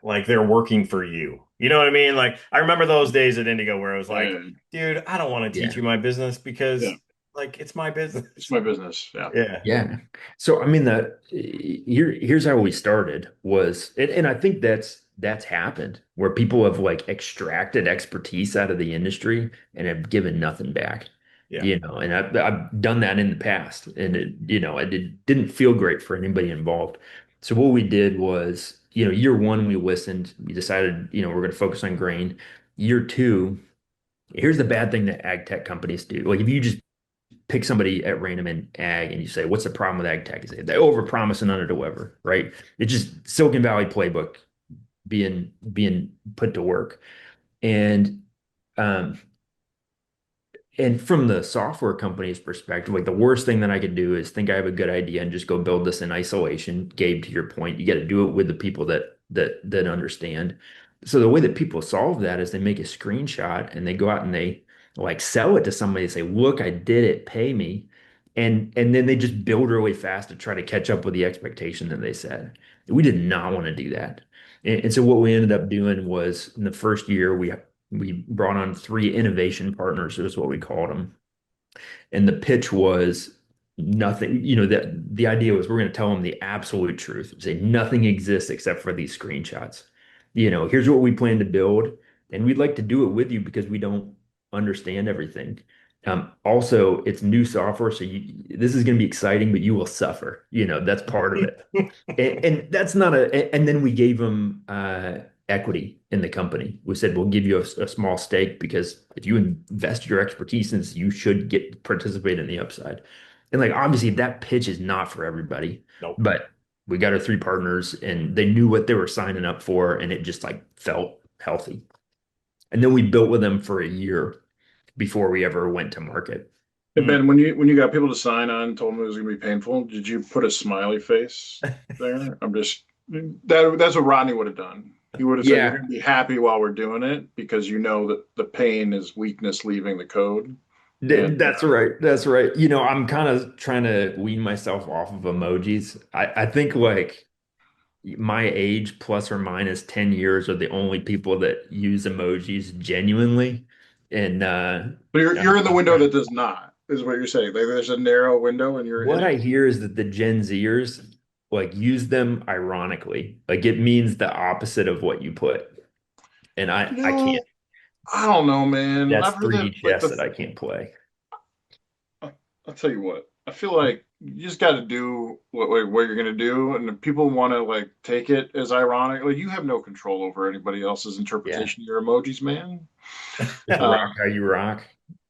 they're working for you? You know what I mean? Like I remember those days at Indigo where it was like, and dude, I don't want to teach Yeah. you my business yeah, because like it's my it's business. my business. Yeah. Yeah. Yeah. So I mean here's how we started was and I think that's happened where people have like extracted expertise out of the industry and have given nothing back. Yeah. And I've done that in the past and it didn't feel great for anybody involved. So what we did was, year one we listened, we decided, we're going to focus on grain. Year two, here's the bad thing that ag tech companies do. Like if you just pick somebody at random in ag and you say, what's the problem with ag tech? They overpromise and underdeliver, right? It's just Silicon Valley playbook being put to work. And um, and from the software company's perspective, like the worst thing that I could do is think I have a good idea and just go build this in isolation. Gabe, to your point, you got to do it with the people that understand. So the way that people solve that is they make a screenshot and they go out and they like sell it to somebody and say, "Look, I did it, pay me." And then they just build really fast to try to catch up with the expectation that they set. We did not want to do that. And so what we ended up doing was in the first year we brought on three innovation partners, is what we called them. And the pitch was nothing, that the idea was we're going to tell them the absolute truth, say nothing exists except for these screenshots. Here's what we plan to build, and we'd like to do it with you because we don't understand everything. Also, it's new software, so this is going to be exciting, but you will suffer. That's part of it. And that's not and then we gave them equity in the company. We said, we'll give you a small stake because if you invest your expertise in this, you should get participate in the upside. And like, obviously that pitch is not for everybody, Nope. but we got our three partners and they knew what they were signing up for. And it just like felt healthy. And then we built with them for a year before we ever went to market. Hey Hmm. Ben, when you got people to sign on, told them it was going to be painful, did you put a smiley face there? That's what Rodney would have done. He would have said, "You're Yeah. going to be happy while we're doing it because you know that the pain is weakness leaving the code." And That's right. That's right. You know, I'm kind of trying to wean myself off of emojis. I think like my age plus or minus 10 years are the only people that use emojis genuinely. And but you're in the I'm window that does not, is what you're saying. Like there's a narrow window and you're in what I it. hear is that the Gen Zers like use them ironically. Like it means the opposite of what you put. And You I can't. know, I don't know, man. That's I've heard that 3D like chess the that I can't play. I'll tell you what. I feel like you just got to do what you're gonna do, and if people want to like take it as ironic, like you have no control over anybody else's Yeah. interpretation of your emojis, man. Just Uh, rock how you rock.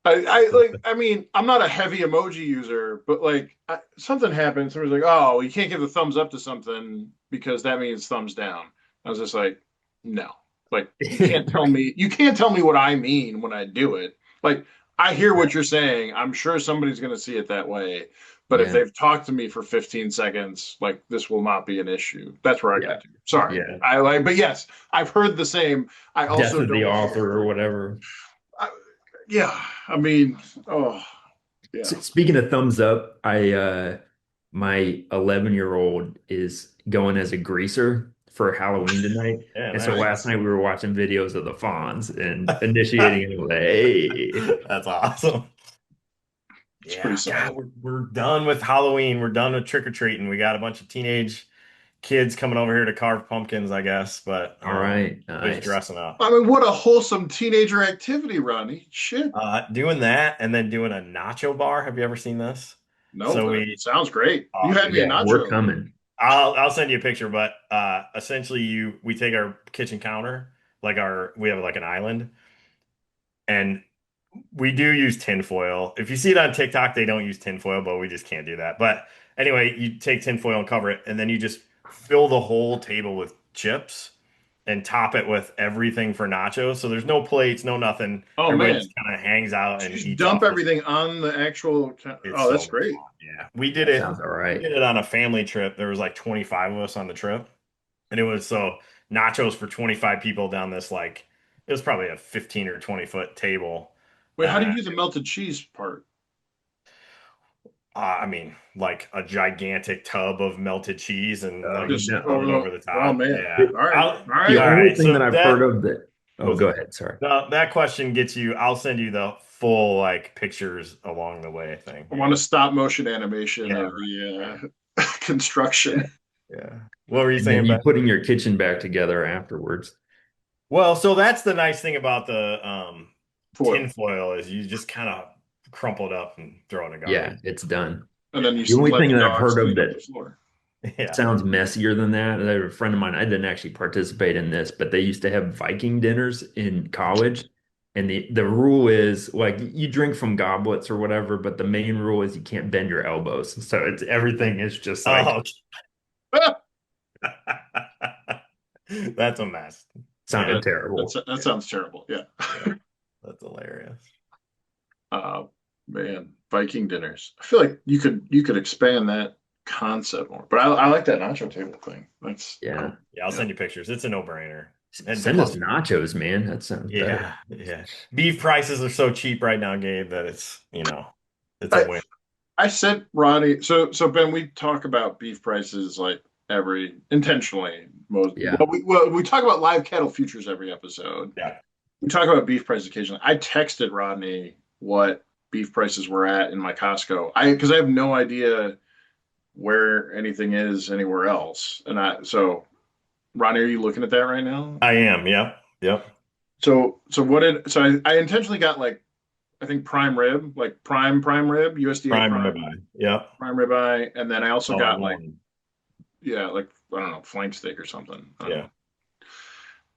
I like. I mean, I'm not a heavy emoji user, but like something happened. Somebody's like, "Oh, you can't give a thumbs up to something because that means thumbs down." I was just like, "No, like you can't tell me what I mean when I do it. Like I hear what you're saying. I'm sure somebody's gonna see it that way, but if Yeah. they've talked to me for 15 seconds, like this will not be an issue." That's where I Yeah. got to. Sorry, Yeah. I like, but yes, I've heard the same. I Death also of the don't author or care. whatever. I, yeah, I mean, oh. Yeah. Speaking of thumbs up, I my 11-year-old is going as a greaser for Halloween tonight. Yeah, And so nice. last night we were watching videos of the Fonz and initiating him like, hey. That's awesome. It's pretty Yeah, God, solid. we're done with Halloween. We're done with trick or treating. We got a bunch of teenage kids coming over here to carve pumpkins, I guess, but All right, just nice. dressing up. I mean, what a wholesome teenager activity, Ronnie. Shit. Doing that and then doing a nacho bar. Have you ever seen this? No, So but it sounds great. You had me a Yeah, we're nacho. coming. I'll send you a picture, but essentially we take our kitchen counter, we have like an island, and we do use tinfoil. If you see it on TikTok, they don't use tinfoil, but we just can't do that. But anyway, you take tinfoil and cover it, and then you just fill the whole table with chips and top it with everything for nachos. So there's no plates, no nothing. Oh Everybody man. just kind of hangs out So you and just eats dump off this. everything on the actual It's Oh, so that's much great. fun. Yeah. We did That it. sounds all We right. did it on a family trip. There was like 25 of us on the trip. And it was so nachos for 25 people down this like it was probably a 15 or 20-foot table. Wait, how do Uh, you do the melted cheese part? I mean, like a gigantic tub of melted cheese and like Just No. pour over it over the Oh top. man. Yeah. All right. All The right. All only right. thing that So I've heard that of that, oh, was go ahead. Sorry. that question gets you. I'll send you the full like pictures along the way thing. I want a stop motion animation Yeah. of the construction. Yeah. What were you And then saying, you Ben? putting your kitchen back together afterwards. Well, so that's the nice thing about the Foil. tin foil is you just kind of crumple it up and throw it in the garbage. Yeah, it's done. And then you The only let thing the that I've dogs heard of clean up the that floor. Yeah. sounds messier than that. I have a friend of mine, I didn't actually participate in this, but they used to have Viking dinners in college. And the rule is like you drink from goblets or whatever, but the main rule is you can't bend your elbows. So it's everything is just like Oh, that's a mess. Yeah. sounded terrible. That sounds terrible. Yeah. Yeah. That's hilarious. Uh, man, Viking dinners. I feel like you could expand that concept more. But I like that nacho table thing. That's Yeah. cool. Yeah, I'll Yeah. send you pictures. It's a no-brainer. And Send us plus, nachos, man. That sounds better. yeah. Beef prices are so cheap right now, Gabe, that it's a I win. I sent Ronnie. So Ben, we talk about beef prices like every intentionally most. Yeah. We talk about live cattle futures every episode. Yeah. We talk about beef prices occasionally. I texted Rodney what beef prices were at in my Costco. Because I have no idea where anything is anywhere else. And Ronnie, are you looking at that right now? I am. Yep. Yep. I intentionally got like I think prime rib, like prime rib, USDA Prime prime, ribeye. Yep. prime ribeye, and then I also All I got like wanted. yeah, like I don't know, flank steak or something. I don't Yeah. know.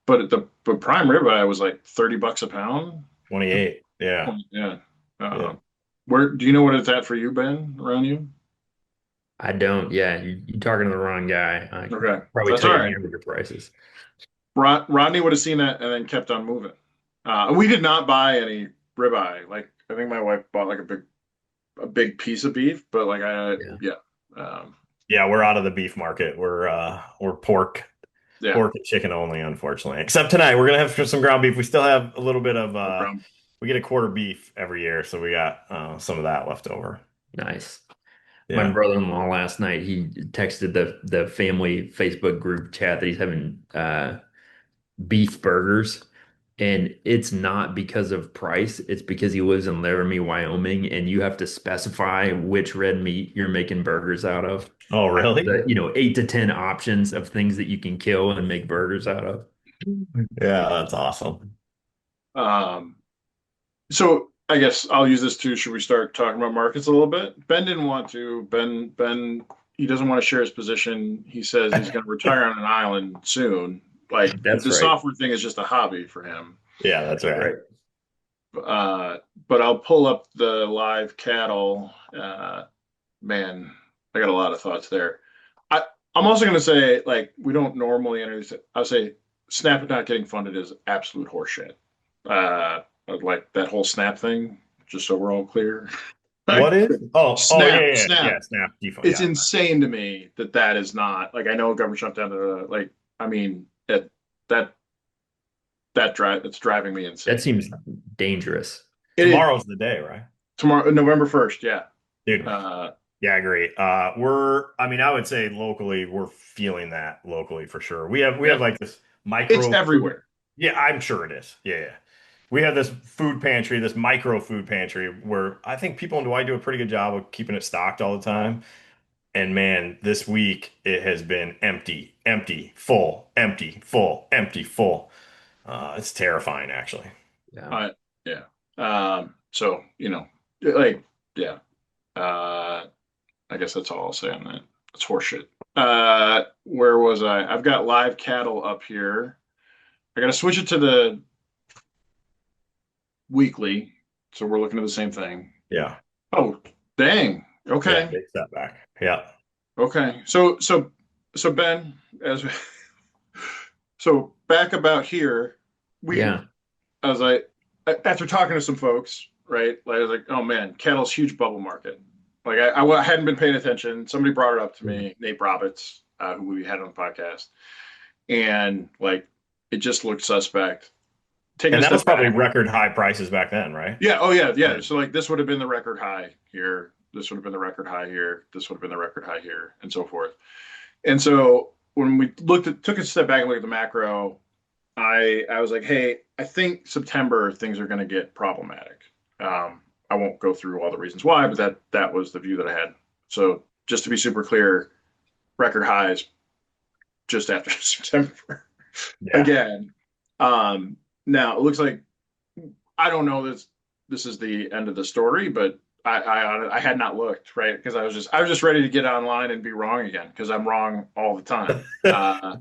But prime ribeye was like $30 a pound. 28. Yeah. Yeah. Yeah. Where do you know what it's at for you, Ben, around you? I don't. Yeah, you're talking to the wrong guy. I can Okay, probably that's tell all you right. hamburger prices. Rodney would have seen that and then kept on moving. We did not buy any ribeye. Like I think my wife bought like a big piece of beef, but like Yeah. yeah, um, Yeah, we're out of the beef market. We're yeah, pork and chicken only, unfortunately. Except tonight, we're gonna have some ground beef. We still have a little bit of no problem. we get a quarter beef every year, so we got some of that left over. Nice. My Yeah. brother-in-law last night, he texted the family Facebook group chat that he's having beef burgers. And it's not because of price, it's because he lives in Laramie, Wyoming, and you have to specify which red meat you're making burgers out of. Oh, Out of really? the, 8 to 10 options of things that you can kill and make burgers out of. Yeah, that's awesome. Um, so I guess I'll use this too. Should we start talking about markets a little bit? Ben didn't want to. Ben, he doesn't want to share his position. He says he's going to retire on an island soon. Like That's the right. software thing is just a hobby for him. Yeah, that's That's right. right. But I'll pull up the live cattle. Man, I got a lot of thoughts there. I, I'm also going to say, like, we don't normally introduce it. I'll say Snap not getting funded is absolute horseshit. Uh, like that whole Snap thing, just so we're all clear. What is? Oh, yeah, Snap, yeah, Snap. yeah. Snap default. It's Yeah, insane to me that that is not like I know government shutdown. Like, I mean, that it's driving me That insane. seems dangerous. It is tomorrow's the day, right? tomorrow, November 1st. Yeah. Dude, Uh, yeah, I agree. I mean, I would say locally, we're feeling that locally for sure. We yeah, have like this it's micro food. everywhere. Yeah, I'm sure it is. Yeah, yeah. We have this food pantry, this micro food pantry where I think people in Dwight do a pretty good job of keeping it stocked all the time. And man, this week it has been empty, empty, full, empty, full, empty, full. It's terrifying, actually. Yeah. Uh, yeah. So, like, yeah. Uh, I guess that's all I'll say on that. It's horseshit. Where was I? I've got live cattle up here. I got to switch it to the weekly. So we're looking at the same thing. Yeah. Oh, dang. Yeah, Okay. big setback. Yeah. Okay. So Ben, as so back about here, we Yeah. I was like, after talking to some folks, right? Like, I was like, oh man, cattle's huge bubble market. Like I hadn't been paying attention. Somebody brought it up to me, Nate Roberts, who we had on the podcast, and like it just looked suspect. Taking And a that was step probably back, record high prices back then, right? yeah, oh yeah, yeah. Right. So like this would have been the record high here. This would have been the record high here. This would have been the record high here, and so forth. And so when we took a step back and looked at the macro, I was like, hey, I think September things are going to get problematic. I won't go through all the reasons why, but that was the view that I had. So just to be super clear, record highs just after September Yeah. again. Now it looks like I don't know this is the end of the story, but I had not looked right because I was just ready to get online and be wrong again because I'm wrong all the time. I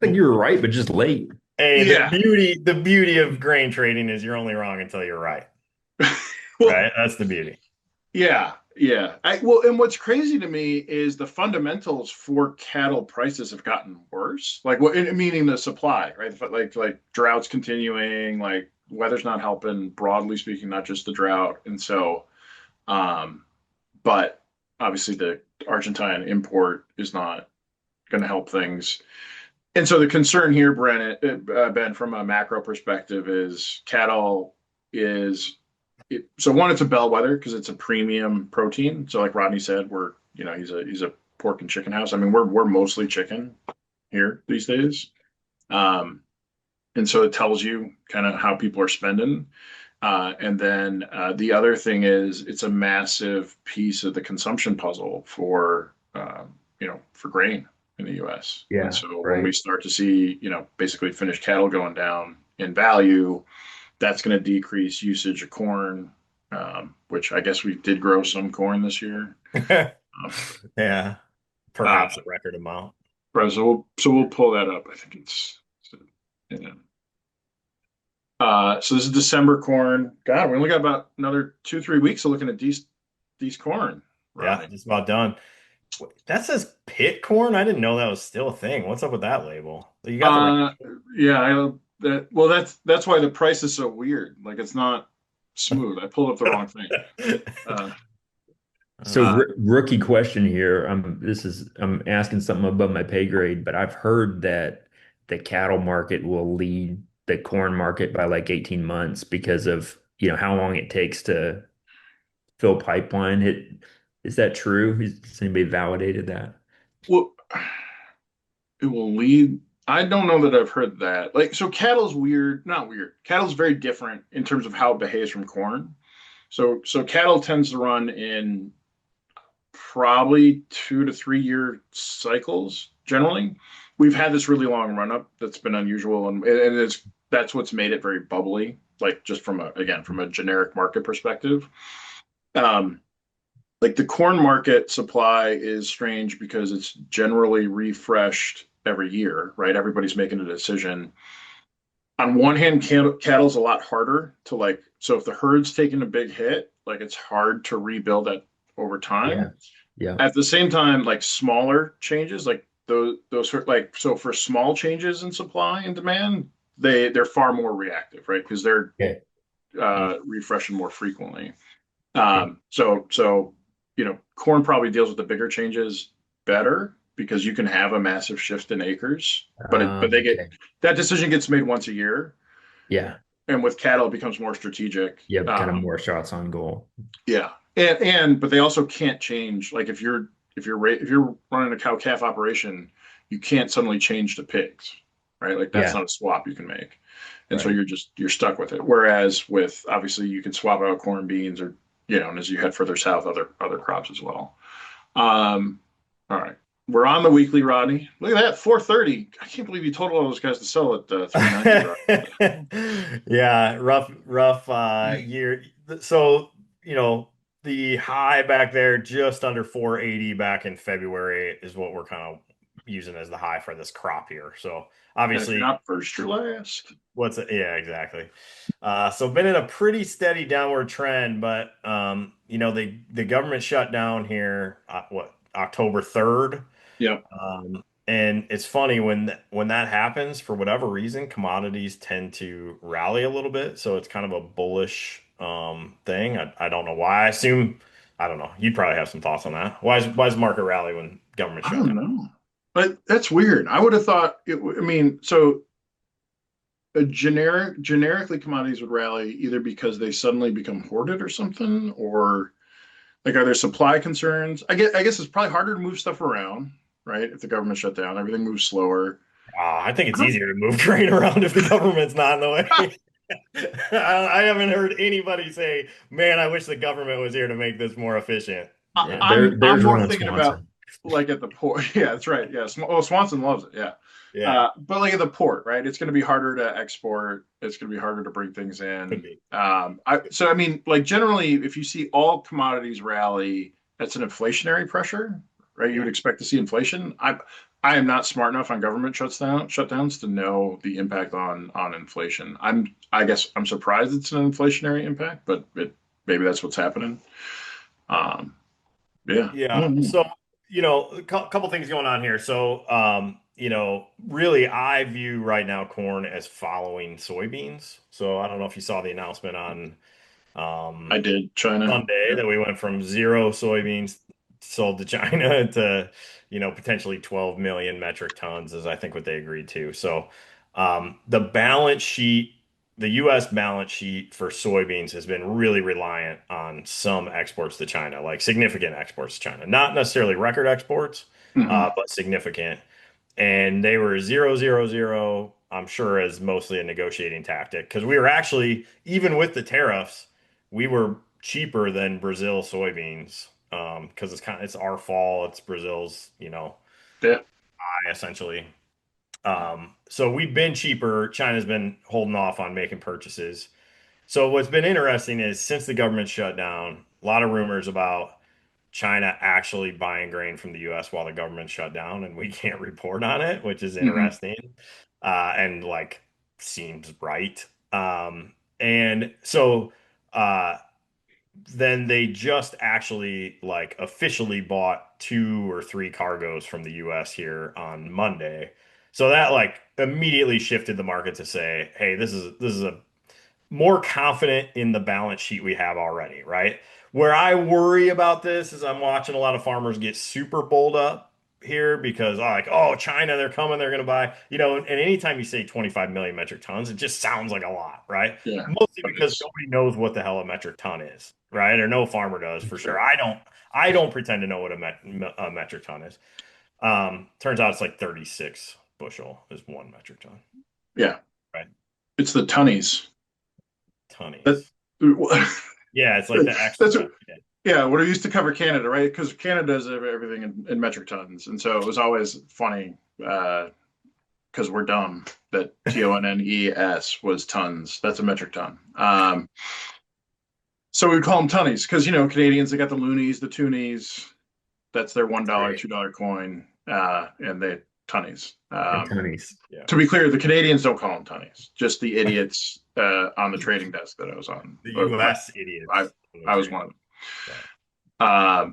think you were right, but just late. Hey, Yeah. the beauty of grain trading is you're only wrong until you're right. Well, Right? That's the beauty. yeah, yeah. Well, and what's crazy to me is the fundamentals for cattle prices have gotten worse. Like what meaning the supply, right? Like droughts continuing, like weather's not helping, broadly speaking, not just the drought. And so but obviously the Argentine import is not going to help things. And so the concern here, Ben, from a macro perspective, is cattle is so one, it's a bellwether because it's a premium protein. So like Rodney said, he's a pork and chicken house. I mean, we're mostly chicken here these days, and so it tells you kind of how people are spending. And then the other thing is it's a massive piece of the consumption puzzle for for grain in the U.S. And Yeah, so when we right. start to see basically finished cattle going down in value, that's going to decrease usage of corn, which I guess we did grow some corn this year. Um, Yeah. uh, Perhaps a record amount. so we'll pull that up. I think yeah. So this is December corn. God, we only got about another 2-3 weeks of looking at these corn, Yeah, Rodney. just about done. That says pit corn. I didn't know that was still a thing. What's up with that label? You got the right. Uh, yeah, that's why the price is so weird. Like it's not smooth. I pulled up the wrong thing. Uh, So Uh, rookie question here. I'm asking something above my pay grade, but I've heard that the cattle market will lead the corn market by like 18 months because of, you know, how long it takes to fill pipeline. Is that true? Has anybody validated that? Well, it will lead. I don't know that I've heard that. Like, so cattle's weird, not weird. Cattle's very different in terms of how it behaves from corn. So cattle tends to run in probably 2 to 3 year cycles generally. We've had this really long run up that's been unusual, and it's that's what's made it very bubbly. Like just from a again from a generic market perspective, um, like the corn market supply is strange because it's generally refreshed every year, right? Everybody's making a decision. On one hand, cattle's a lot harder to like. So if the herd's taking a big hit, like it's hard to rebuild it over Yeah. time. Yeah. At the same time, like smaller changes, like those sort like so for small changes in supply and demand, they're far more reactive, right? Because they're Yeah. Yeah. refreshing more frequently. Yeah. So corn probably deals with the bigger changes better because you can have a massive shift in acres, but they get Okay. that decision gets made once a year, Yeah. and with cattle it becomes more strategic. Yep. Kind of more shots on goal. Yeah, and but they also can't change. Like if you're running a cow calf operation, you can't suddenly change to pigs, right? Like that's Yeah. not a swap you can make, and so Right. you're stuck with it. Whereas with obviously you can swap out corn, beans, or and as you head further south, other crops as well. Um, all right. We're on the weekly, Rodney. Look at that, 4:30. I can't believe you told all those guys to sell at 390, Rodney. Yeah, rough year. So, you know, the high back there just under 480 back in February is what we're kind of using as the high for this crop here. So, And if you're obviously, not first, you're last. what's it? Yeah, exactly. So been in a pretty steady downward trend, but the government shut down here October 3rd. Yep. And it's funny when that happens, for whatever reason, commodities tend to rally a little bit. So it's kind of a bullish thing. I don't know why. I don't know. You'd probably have some thoughts on that. Why is market rally when government I shut down? don't know. But that's weird. I would have thought I mean, so a generically commodities would rally either because they suddenly become hoarded or something, or like are there supply concerns? I guess it's probably harder to move stuff around, right? If the government shut down, everything moves slower. I think I it's don't easier to move grain around if the government's not in the way. I haven't heard anybody say, "Man, I wish the government was here to make this more efficient." I, Yeah. I'm There's more Ron thinking about Swanson. like at the port. Yeah, that's right. Yeah, Swanson loves it. Yeah, Yeah, but like at the port, right? It's going to be harder to export. It's going to be harder to bring things could in. be. I mean, like generally, if you see all commodities rally, that's an inflationary pressure, right? You would Yeah. expect to see inflation. I am not smart enough on government shutdowns to know the impact on inflation. I guess I'm surprised it's an inflationary impact, but maybe that's what's happening. Um, yeah. I Yeah. don't know. So, a couple things going on here. So, really, I view right now corn as following soybeans. So, I don't know if you saw the announcement on I um, did China. Sunday Yeah. that we went from zero soybeans sold to China to, potentially 12 million metric tons is I think what they agreed to. So, the balance sheet, the U.S. balance sheet for soybeans has been really reliant on some exports to China, like significant exports to China, not necessarily record exports, Hmm. but significant. And they were 000, I'm sure, as mostly a negotiating tactic because we were actually, even with the tariffs, we were cheaper than Brazil soybeans because it's our fall, it's Brazil's, Yeah. high essentially. So we've been cheaper. China's been holding off on making purchases. So what's been interesting is since the government shut down, a lot of rumors about China actually buying grain from the US while the government shut down, and we can't report on it, which is Hmm. interesting. And like seems right. And so uh then they just actually like officially bought two or three cargoes from the US here on Monday. So that like immediately shifted the market to say, hey, this is a more confident in the balance sheet we have already, right? Where I worry about this is I'm watching a lot of farmers get super bowled up here because like, oh, China, they're coming, they're going to buy, and anytime you say 25 million metric tons, it just sounds like a lot, right? Yeah, Mostly but because it's nobody knows what the hell a metric ton is, right? Or no farmer does for sure. true. I don't pretend to know what a metric ton is. Turns out it's like 36 bushel is 1 metric ton, Yeah, right? it's the tunnies. That Tonnies. Yeah, it's like the that's extra. Yeah. yeah, what I used to cover Canada, right? Because Canada does everything in metric tons, and so it was always funny because we're dumb that TONNES was tons. That's a metric ton. So we would call them tunnies because Canadians they got the loonies, the toonies. That's their That's $1, great. $2 coin, and they tunnies. Attorneys. Yeah. To be clear, the Canadians don't call them tunnies. Just the idiots on the trading desk that I was on. The Or U.S. I, idiots. I was one of them. Yeah.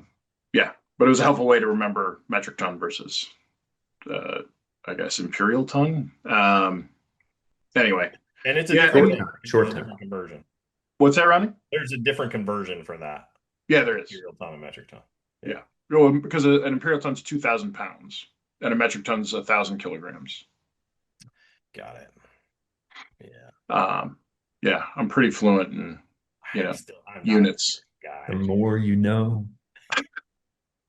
Yeah, but it was a helpful way to remember metric ton versus, uh, I guess, imperial ton. Anyway, And it's a yeah, different Short and time. conversion. Short There's a time. different conversion. what's that, Ronnie? There's a different conversion for that. Yeah, there is. Imperial ton and metric ton. Yeah. Yeah, well, because an imperial ton's 2,000 pounds, and a metric ton's 1,000 kilograms. Got it. Yeah. Um, yeah, I'm pretty fluent in I'm not a units. The guy. more you know.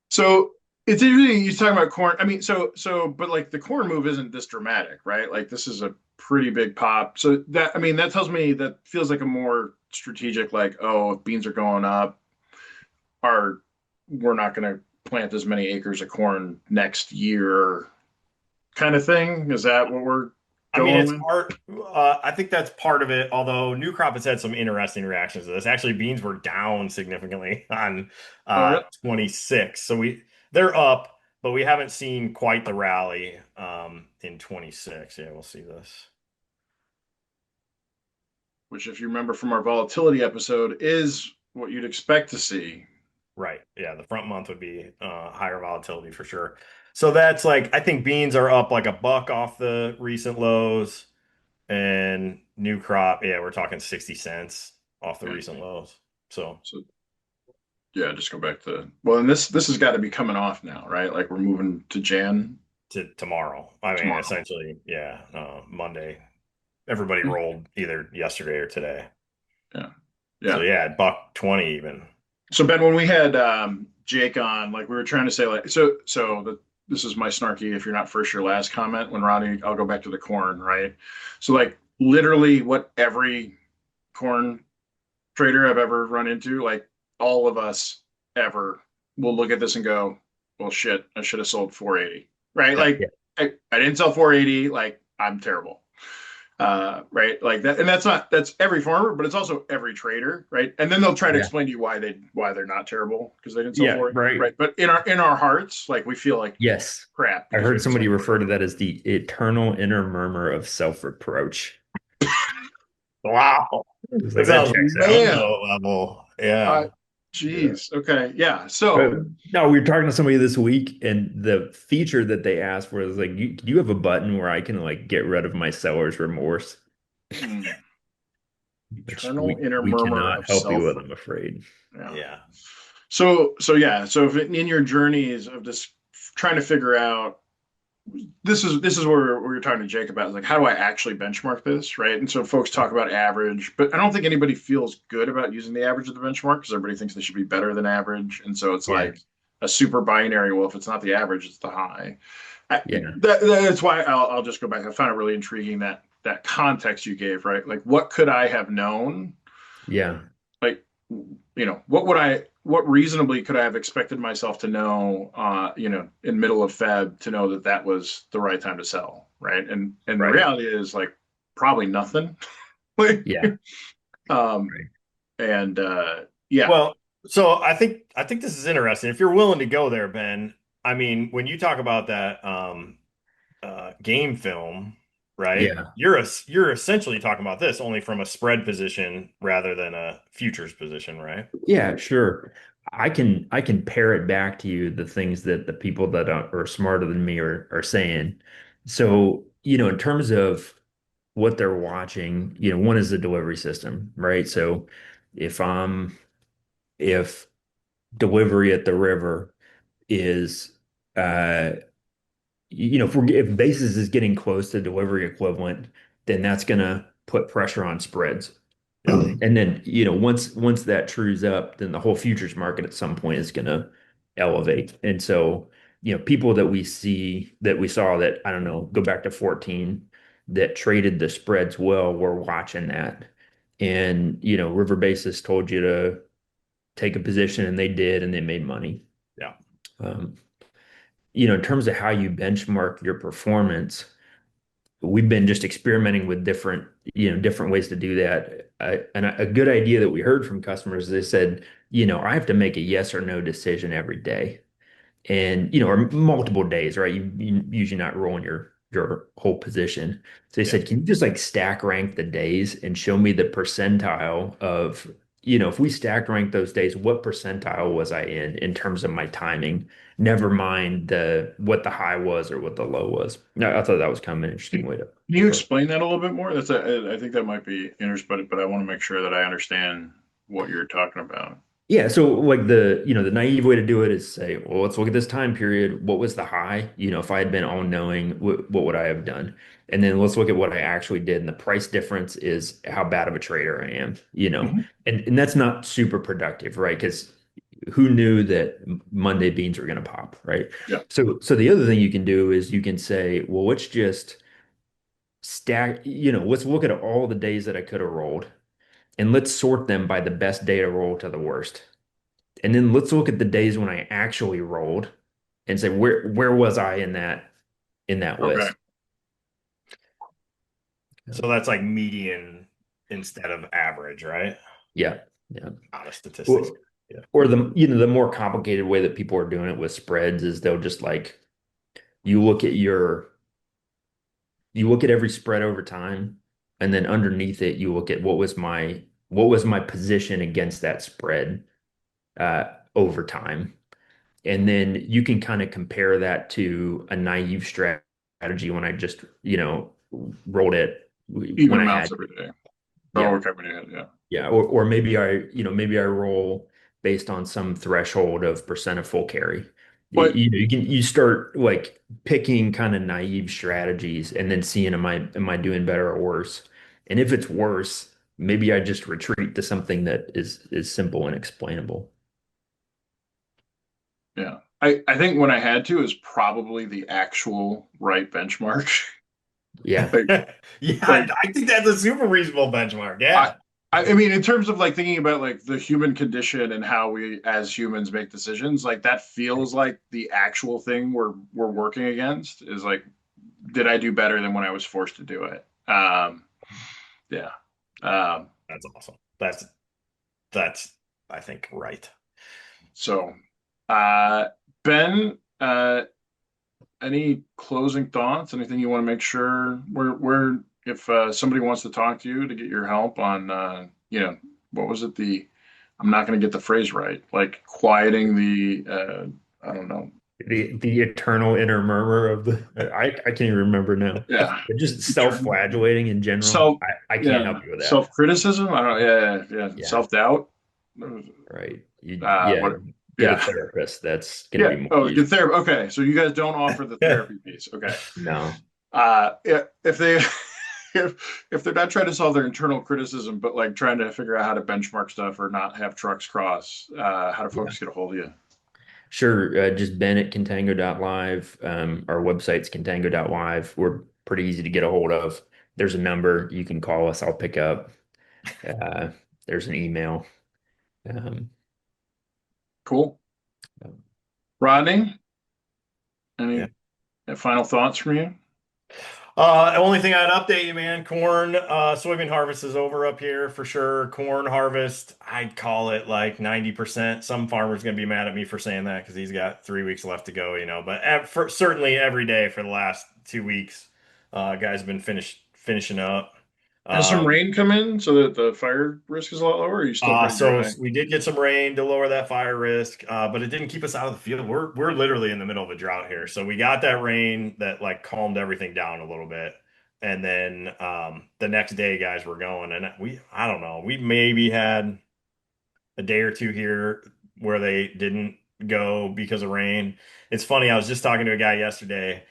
So it's interesting you talking about corn. I mean, but like the corn move isn't this dramatic, right? Like this is a pretty big pop. So that I mean that tells me that feels like a more strategic, like, oh, if beans are going up, are we're not going to plant as many acres of corn next year, kind of thing. Is that what we're I mean, going it's with? part. I think that's part of it. Although New Crop has had some interesting reactions to this. Actually, beans were down significantly on Oh, really? 26. So they're up, but we haven't seen quite the rally in 26. Yeah, we'll see this. Which, if you remember from our volatility episode, is what you'd expect to see. Right. Yeah, the front month would be higher volatility for sure. So that's like I think beans are up like a buck off the recent lows, and New Crop, yeah, we're talking 60 cents off the Yeah. recent lows. So So yeah, just go back to well, and this has got to be coming off now, right? Like we're moving to Jan to tomorrow. I mean, tomorrow. essentially, yeah, Monday. Everybody rolled either yesterday or today. Yeah, So yeah. yeah, buck 20 even. So Ben, when we had Jake on, like we were trying to say, like, this is my snarky if you're not first, you're last comment. When Ronnie, I'll go back to the corn, right? So like literally what every corn trader I've ever run into, like all of us ever will look at this and go, well, shit, I should have sold 480, right? Yeah. Like Yeah. I didn't sell 480, like I'm terrible. Right, like that, and that's every farmer, but it's also every trader, right? And then they'll try to Yeah. explain to you why they're not terrible because they didn't sell Yeah, 480, right. right? But in our hearts, like we feel like Yes. crap I because we heard didn't sell somebody refer to 480. that as the eternal inner murmur of self-reproach. Wow. It's That like that sounds checks out. Man, Gumbo level. uh, Yeah. Yeah. geez, okay, yeah. But So no, we were talking to somebody this week, and the feature that they asked for is like, do you have a button where I can like get rid of my seller's remorse? hmm, Which eternal inner we murmur cannot of help you self. with, I'm afraid. Yeah. Yeah. So yeah. So if in your journeys of just trying to figure out this is where we are talking to Jake about is like how do I actually benchmark this, right? And so folks talk about average, but I don't think anybody feels good about using the average of the benchmark because everybody thinks they should be better than average, and so it's Yeah. like a super binary. Well, if it's not the average, it's the high. Yeah. That's why I'll just go back. I found it really intriguing that context you gave, right? Like, what could I have known? Yeah. Like, what reasonably could I have expected myself to know, in middle of Feb to know that that was the right time to sell, right? And the Right. reality is like probably nothing. Like, Yeah. um, Right. and yeah, Well, so I think this is interesting. If you're willing to go there, Ben, I mean, when you talk about that game film, right? Yeah. You're essentially talking about this only from a spread position rather than a futures position, right? Yeah, sure. I can pare it back to you the things that the people that are smarter than me are saying. So, in terms of what they're watching, one is the delivery system, right? So if delivery at the river is if basis is getting close to delivery equivalent, then that's gonna put pressure on spreads. Yeah. And then, once that trues up, then the whole futures market at some point is gonna elevate. And so, people that we saw that, I don't know, go back to 14 that traded the spreads well, we're watching that. And, River Basis told you to take a position and they did, and they made money. Yeah. Um, in terms of how you benchmark your performance, we've been just experimenting with different ways to do that. And a good idea that we heard from customers, they said, I have to make a yes or no decision every day, and or multiple days, right? You usually not rolling your whole position. So they Yeah. said, can you just like stack rank the days and show me the percentile of, if we stack rank those days, what percentile was I in terms of my timing? Never mind what the high was or what the low was. No, I thought that was kind of an interesting way to Can you approach. explain that a little bit more? I think that might be interesting, but I want to make sure that I understand what you're talking about. Yeah, so like the naive way to do it is say, well, let's look at this time period. What was the high? If I had been all knowing, what would I have done? And then let's look at what I actually did. And the price difference is how bad of a trader I am. Mhm. And that's not super productive, right? Because who knew that Monday beans were going to pop, right? Yeah. So the other thing you can do is you can say, well, let's just let's look at all the days that I could have rolled and let's sort them by the best day to roll to the worst. And then let's look at the days when I actually rolled and say where was I in that Okay. list? So that's like median instead of average, right? Yeah. Yeah. Out of statistics. Or, Yeah. or the more complicated way that people are doing it with spreads is they'll just like you look at your you look at every spread over time, and then underneath it you look at what was my position against that spread over time. And then you can kind of compare that to a naive strategy when I just, rolled it Even when I amounts had, every day. Oh, yeah, okay. When you had, yeah. yeah. Or maybe I roll based on some threshold of percent of full carry. But You start like picking kind of naive strategies and then seeing am I doing better or worse? And if it's worse, maybe I just retreat to something that is simple and explainable. yeah, I think when I had to is probably the actual right benchmark. Yeah. like Yeah, like I think that's a super reasonable benchmark. I Yeah. I mean in terms of like thinking about like the human condition and how we as humans make decisions, like that feels like the actual thing we're working against is like did I do better than when I was forced to do it? Yeah. Um, That's awesome. That's I think right. so uh Ben, any closing thoughts? Anything you want to make sure where if somebody wants to talk to you to get your help on what was it the I'm not going to get the phrase right like quieting the I don't know The eternal inner murmur of I can't even remember now. yeah But just eternal self-flagellating in general. self I can't yeah help you with that. self criticism I don't yeah Yeah, self doubt right. Yeah, what get a yeah therapist. That's gonna yeah be more oh good useful. therapy okay so you guys don't offer the therapy piece okay No. if they if they're not trying to solve their internal criticism, but like trying to figure out how to benchmark stuff or not have trucks cross, how do Yeah. folks get a hold of you? Sure. Just Ben at contango.live. Our website's contango.live. We're pretty easy to get a hold of. There's a number you can call us. I'll pick up. Uh, there's an email. Um, Cool. Rodney, Yeah. any final thoughts from you? Only thing I'd update you, man, corn, soybean harvest is over up here for sure. Corn harvest, I'd call it like 90%. Some farmer's gonna be mad at me for saying that because he's got 3 weeks left to go, But certainly every day for the last 2 weeks, guys have been finishing up. Has some Um, rain come in so that the fire risk is a lot lower? Or are you still pretty so dry? we did get some rain to lower that fire risk, but it didn't keep us out of the field. We're literally in the middle of a drought here. So we got that rain that like calmed everything down a little bit. And then the next day, guys were going, and I don't know, we maybe had a day or two here where they didn't go because of rain. It's funny, I was just talking to a guy yesterday,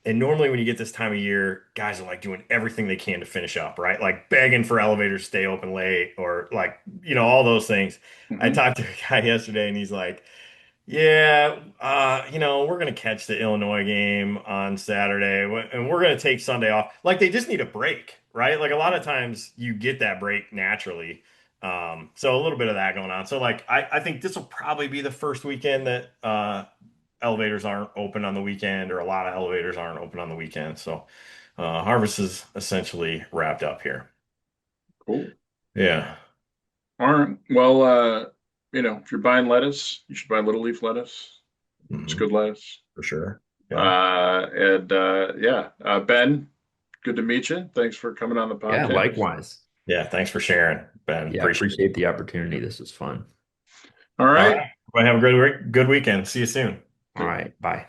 And normally when you get this time of year, guys are like doing everything they can to finish up, right? Like begging for elevators to stay open late or like, all those things. I Hmm. talked to a guy yesterday and he's like, yeah, we're gonna catch the Illinois game on Saturday, and we're gonna take Sunday off. Like they just need a break, right? Like a lot of times you get that break naturally. So a little bit of that going on. So like I think this will probably be the first weekend that elevators aren't open on the weekend, or a lot of elevators aren't open on the weekend. So harvest is essentially wrapped up here. Cool. Yeah. All right. Well, if you're buying lettuce, you should buy little leaf lettuce. It's Mhm. good lettuce. For sure. Yeah. And yeah, Ben, good to meet you. Thanks for coming on the Yeah, podcast. likewise. Yeah. Thanks for sharing, Ben. Yeah, Appreciate it. appreciate the opportunity. This was fun. All All right. right. Well, have a good weekend. See you soon. All right, bye.